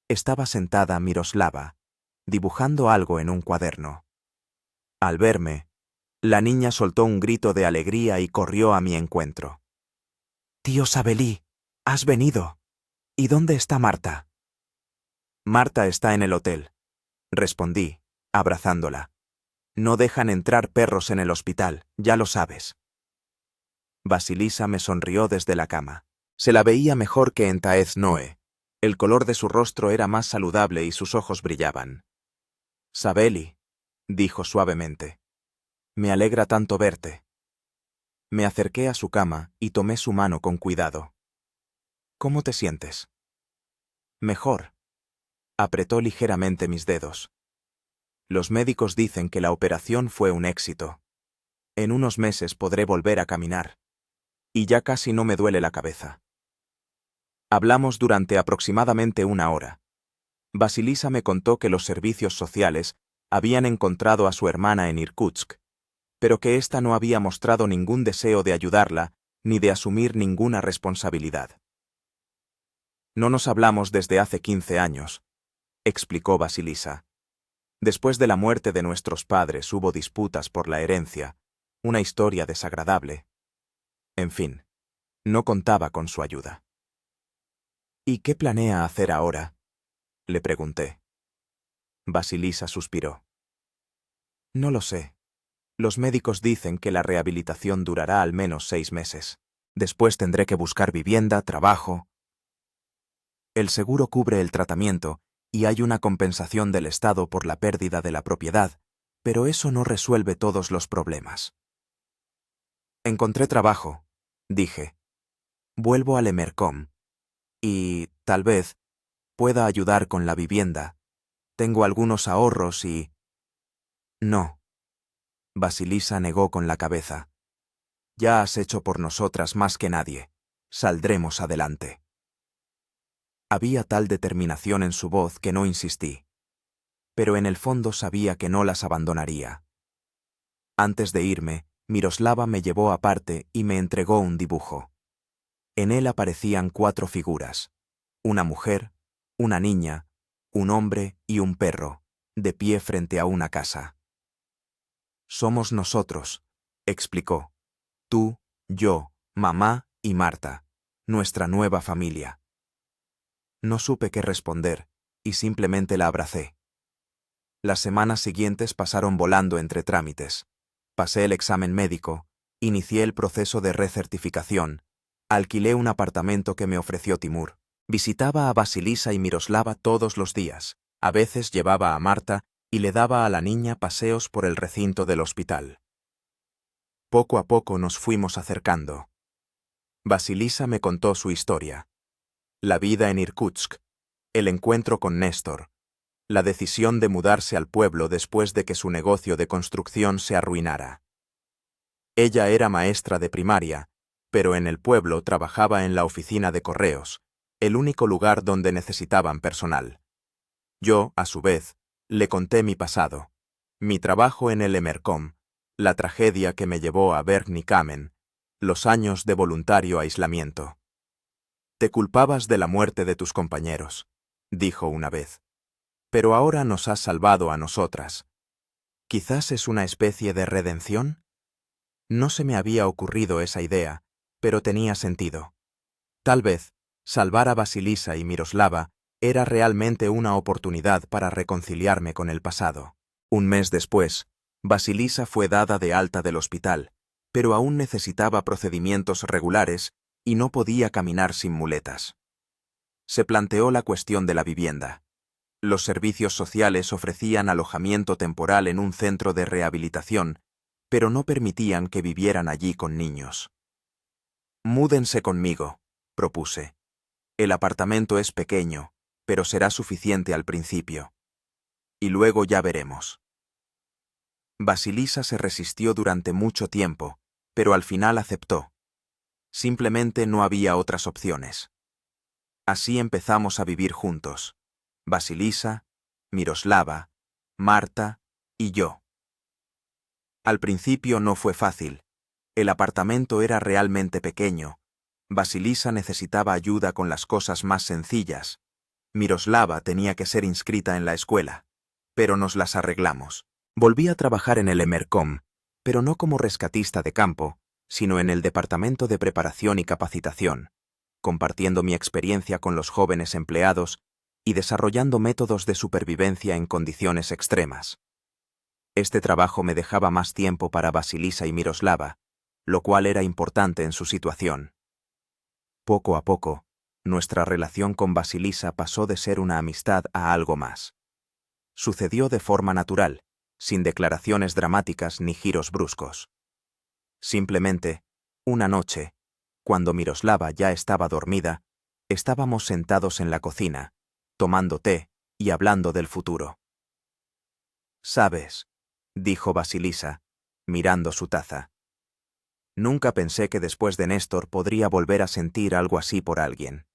estaba sentada Miroslava, dibujando algo en un cuaderno. Al verme, la niña soltó un grito de alegría y corrió a mi encuentro. «Tío Sabelí, has venido. ¿Y dónde está Marta?» «Marta está en el hotel», respondí, abrazándola. «No dejan entrar perros en el hospital, ya lo sabes». Basilisa me sonrió desde la cama. Se la veía mejor que en Taez Noe. El color de su rostro era más saludable y sus ojos brillaban. «Sabeli», dijo suavemente, «me alegra tanto verte». Me acerqué a su cama y tomé su mano con cuidado. «¿Cómo te sientes?» «Mejor». Apretó ligeramente mis dedos. «Los médicos dicen que la operación fue un éxito. En unos meses podré volver a caminar. Y ya casi no me duele la cabeza». Hablamos durante aproximadamente 1 hora. Basilisa me contó que los servicios sociales habían encontrado a su hermana en Irkutsk, pero que ésta no había mostrado ningún deseo de ayudarla ni de asumir ninguna responsabilidad. «No nos hablamos desde hace 15 años», explicó Basilisa. «Después de la muerte de nuestros padres hubo disputas por la herencia, una historia desagradable. En fin, no contaba con su ayuda». «¿Y qué planea hacer ahora?», le pregunté. Basilisa suspiró. «No lo sé. Los médicos dicen que la rehabilitación durará al menos 6 meses. Después tendré que buscar vivienda, trabajo. El seguro cubre el tratamiento y hay una compensación del Estado por la pérdida de la propiedad, pero eso no resuelve todos los problemas». «Encontré trabajo», dije. «Vuelvo al Emercom. Y, tal vez, pueda ayudar con la vivienda. Tengo algunos ahorros y...» «No». Basilisa negó con la cabeza. «Ya has hecho por nosotras más que nadie. Saldremos adelante». Había tal determinación en su voz que no insistí. Pero en el fondo sabía que no las abandonaría. Antes de irme, Miroslava me llevó aparte y me entregó un dibujo. En él aparecían 4 figuras: una mujer, una niña, un hombre y un perro, de pie frente a una casa. «Somos nosotros», explicó. «Tú, yo, mamá y Marta, nuestra nueva familia». No supe qué responder y simplemente la abracé. Las semanas siguientes pasaron volando entre trámites. Pasé el examen médico, inicié el proceso de recertificación, alquilé un apartamento que me ofreció Timur. Visitaba a Basilisa y Miroslava todos los días. A veces llevaba a Marta y le daba a la niña paseos por el recinto del hospital. Poco a poco nos fuimos acercando. Basilisa me contó su historia. La vida en Irkutsk, el encuentro con Néstor, la decisión de mudarse al pueblo después de que su negocio de construcción se arruinara. Ella era maestra de primaria, pero en el pueblo trabajaba en la oficina de correos, el único lugar donde necesitaban personal. Yo, a su vez, le conté mi pasado, mi trabajo en el Emercom, la tragedia que me llevó a Bergny-Kamen, los años de voluntario aislamiento. «Te culpabas de la muerte de tus compañeros», dijo una vez. «Pero ahora nos has salvado a nosotras. ¿Quizás es una especie de redención?» No se me había ocurrido esa idea, pero tenía sentido. Tal vez, salvar a Basilisa y Miroslava era realmente una oportunidad para reconciliarme con el pasado. Un mes después, Basilisa fue dada de alta del hospital, pero aún necesitaba procedimientos regulares y no podía caminar sin muletas. Se planteó la cuestión de la vivienda. Los servicios sociales ofrecían alojamiento temporal en un centro de rehabilitación, pero no permitían que vivieran allí con niños. «Múdense conmigo», propuse. «El apartamento es pequeño, pero será suficiente al principio. Y luego ya veremos. Vasilisa se resistió durante mucho tiempo, pero al final aceptó. Simplemente no había otras opciones. Así empezamos a vivir juntos. Vasilisa, Miroslava, Marta y yo. Al principio no fue fácil. El apartamento era realmente pequeño. Vasilisa necesitaba ayuda con las cosas más sencillas. Miroslava tenía que ser inscrita en la escuela, pero nos las arreglamos. Volví a trabajar en el Emercom, pero no como rescatista de campo, sino en el departamento de preparación y capacitación, compartiendo mi experiencia con los jóvenes empleados y desarrollando métodos de supervivencia en condiciones extremas. Este trabajo me dejaba más tiempo para Vasilisa y Miroslava, lo cual era importante en su situación. Poco a poco, nuestra relación con Vasilisa pasó de ser una amistad a algo más. Sucedió de forma natural, sin declaraciones dramáticas ni giros bruscos. Simplemente, una noche, cuando Miroslava ya estaba dormida, estábamos sentados en la cocina, tomando té y hablando del futuro. «¿Sabes?», dijo Vasilisa, mirando su taza. «Nunca pensé que después de Néstor podría volver a sentir algo así por alguien».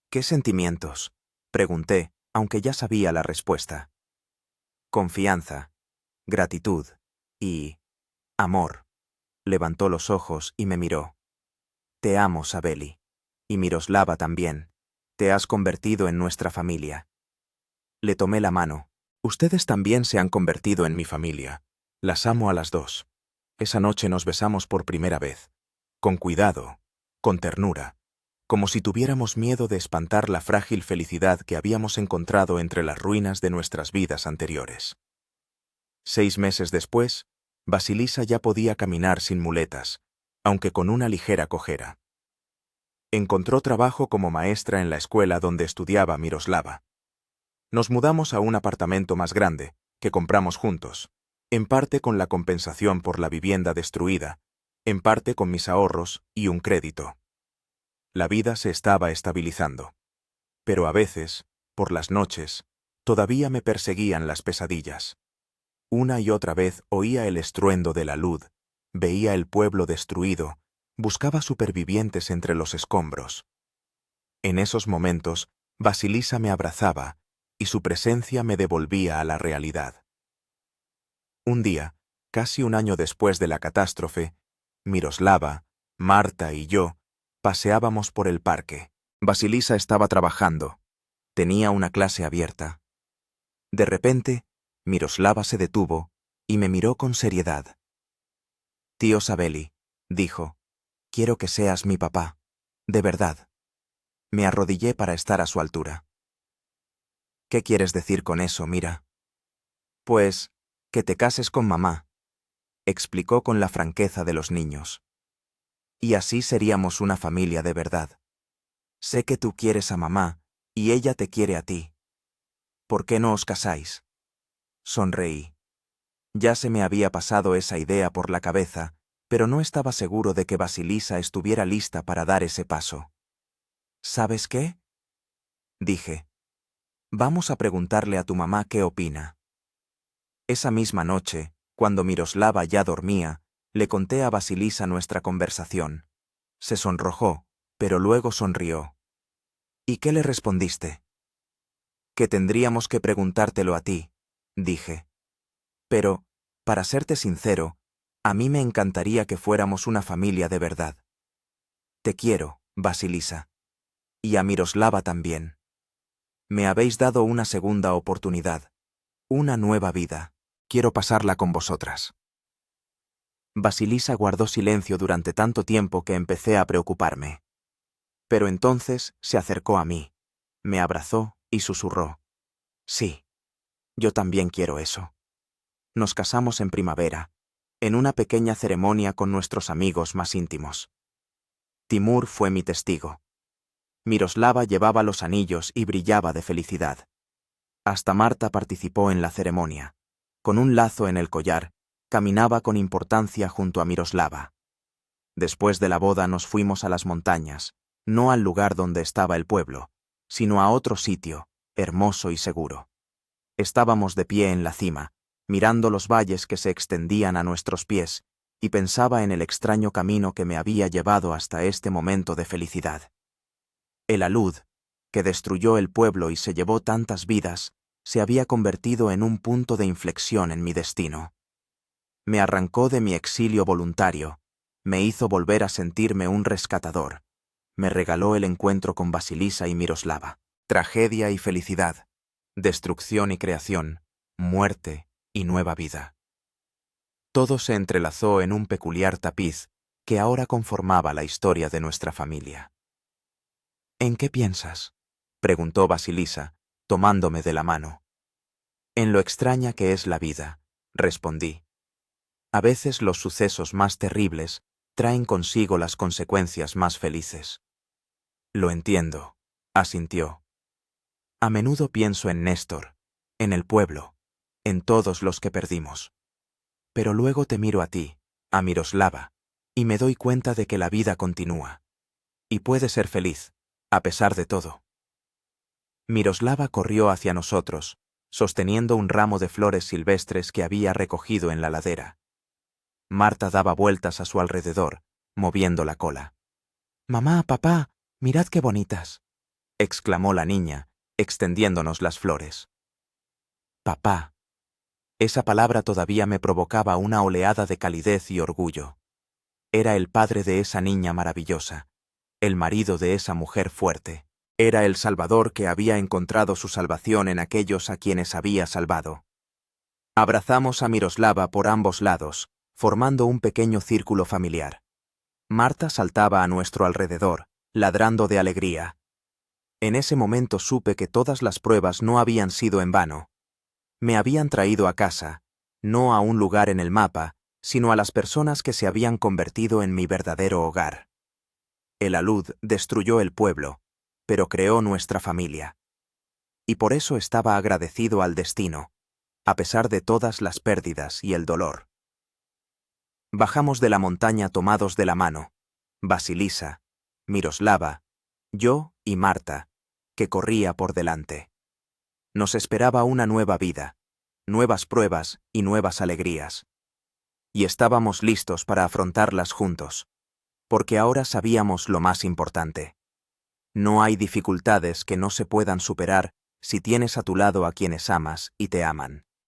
«¿Qué sentimientos?», pregunté, aunque ya sabía la respuesta. «Confianza, gratitud y amor». Levantó los ojos y me miró. «Te amo, Sabeli. Y Miroslava también. Te has convertido en nuestra familia». Le tomé la mano. «Ustedes también se han convertido en mi familia. Las amo a las dos». Esa noche nos besamos por primera vez. Con cuidado, con ternura, como si tuviéramos miedo de espantar la frágil felicidad que habíamos encontrado entre las ruinas de nuestras vidas anteriores. 6 meses después, Vasilisa ya podía caminar sin muletas, aunque con una ligera cojera. Encontró trabajo como maestra en la escuela donde estudiaba Miroslava. Nos mudamos a un apartamento más grande, que compramos juntos, en parte con la compensación por la vivienda destruida, en parte con mis ahorros y un crédito. La vida se estaba estabilizando. Pero a veces, por las noches, todavía me perseguían las pesadillas. Una y otra vez oía el estruendo de la luz, veía el pueblo destruido, buscaba supervivientes entre los escombros. En esos momentos, Vasilisa me abrazaba y su presencia me devolvía a la realidad. Un día, casi un año después de la catástrofe, Miroslava, Marta y yo paseábamos por el parque. Vasilisa estaba trabajando. Tenía una clase abierta. De repente, Miroslava se detuvo y me miró con seriedad. «Tío Sabeli», dijo, «quiero que seas mi papá. De verdad». Me arrodillé para estar a su altura. «¿Qué quieres decir con eso, Mira?» «Pues, que te cases con mamá», explicó con la franqueza de los niños. «Y así seríamos una familia de verdad. Sé que tú quieres a mamá y ella te quiere a ti. ¿Por qué no os casáis?» Sonreí. Ya se me había pasado esa idea por la cabeza, pero no estaba seguro de que Vasilisa estuviera lista para dar ese paso. «¿Sabes qué?», dije. «Vamos a preguntarle a tu mamá qué opina». Esa misma noche, cuando Miroslava ya dormía, le conté a Vasilisa nuestra conversación. Se sonrojó, pero luego sonrió. «¿Y qué le respondiste?» «Que tendríamos que preguntártelo a ti», dije. «Pero, para serte sincero, a mí me encantaría que fuéramos una familia de verdad. Te quiero, Vasilisa. Y a Miroslava también. Me habéis dado una segunda oportunidad, una nueva vida. Quiero pasarla con vosotras». Vasilisa guardó silencio durante tanto tiempo que empecé a preocuparme. Pero entonces se acercó a mí, me abrazó y susurró. «Sí, yo también quiero eso». Nos casamos en primavera, en una pequeña ceremonia con nuestros amigos más íntimos. Timur fue mi testigo. Miroslava llevaba los anillos y brillaba de felicidad. Hasta Marta participó en la ceremonia. Con un lazo en el collar, caminaba con importancia junto a Miroslava. Después de la boda nos fuimos a las montañas, no al lugar donde estaba el pueblo, sino a otro sitio, hermoso y seguro. Estábamos de pie en la cima, mirando los valles que se extendían a nuestros pies, y pensaba en el extraño camino que me había llevado hasta este momento de felicidad. El alud, que destruyó el pueblo y se llevó tantas vidas, se había convertido en un punto de inflexión en mi destino. Me arrancó de mi exilio voluntario, me hizo volver a sentirme un rescatador, me regaló el encuentro con Vasilisa y Miroslava. Tragedia y felicidad, destrucción y creación, muerte y nueva vida. Todo se entrelazó en un peculiar tapiz que ahora conformaba la historia de nuestra familia. ¿En qué piensas?, preguntó Vasilisa, tomándome de la mano. En lo extraña que es la vida, respondí. A veces los sucesos más terribles traen consigo las consecuencias más felices. Lo entiendo, asintió. A menudo pienso en Néstor, en el pueblo, en todos los que perdimos. Pero luego te miro a ti, a Miroslava, y me doy cuenta de que la vida continúa. Y puede ser feliz, a pesar de todo. Miroslava corrió hacia nosotros, sosteniendo un ramo de flores silvestres que había recogido en la ladera. Marta daba vueltas a su alrededor, moviendo la cola. «Mamá, papá, mirad qué bonitas», exclamó la niña, extendiéndonos las flores. Papá. Esa palabra todavía me provocaba una oleada de calidez y orgullo. Era el padre de esa niña maravillosa, el marido de esa mujer fuerte. Era el Salvador que había encontrado su salvación en aquellos a quienes había salvado. Abrazamos a Miroslava por ambos lados, formando un pequeño círculo familiar. Marta saltaba a nuestro alrededor, ladrando de alegría. En ese momento supe que todas las pruebas no habían sido en vano. Me habían traído a casa, no a un lugar en el mapa, sino a las personas que se habían convertido en mi verdadero hogar. El alud destruyó el pueblo, pero creó nuestra familia. Y por eso estaba agradecido al destino, a pesar de todas las pérdidas y el dolor. Bajamos de la montaña tomados de la mano, Vasilisa, Miroslava, yo y Marta, que corría por delante. Nos esperaba una nueva vida, nuevas pruebas y nuevas alegrías. Y estábamos listos para afrontarlas juntos, porque ahora sabíamos lo más importante. No hay dificultades que no se puedan superar si tienes a tu lado a quienes amas y te aman.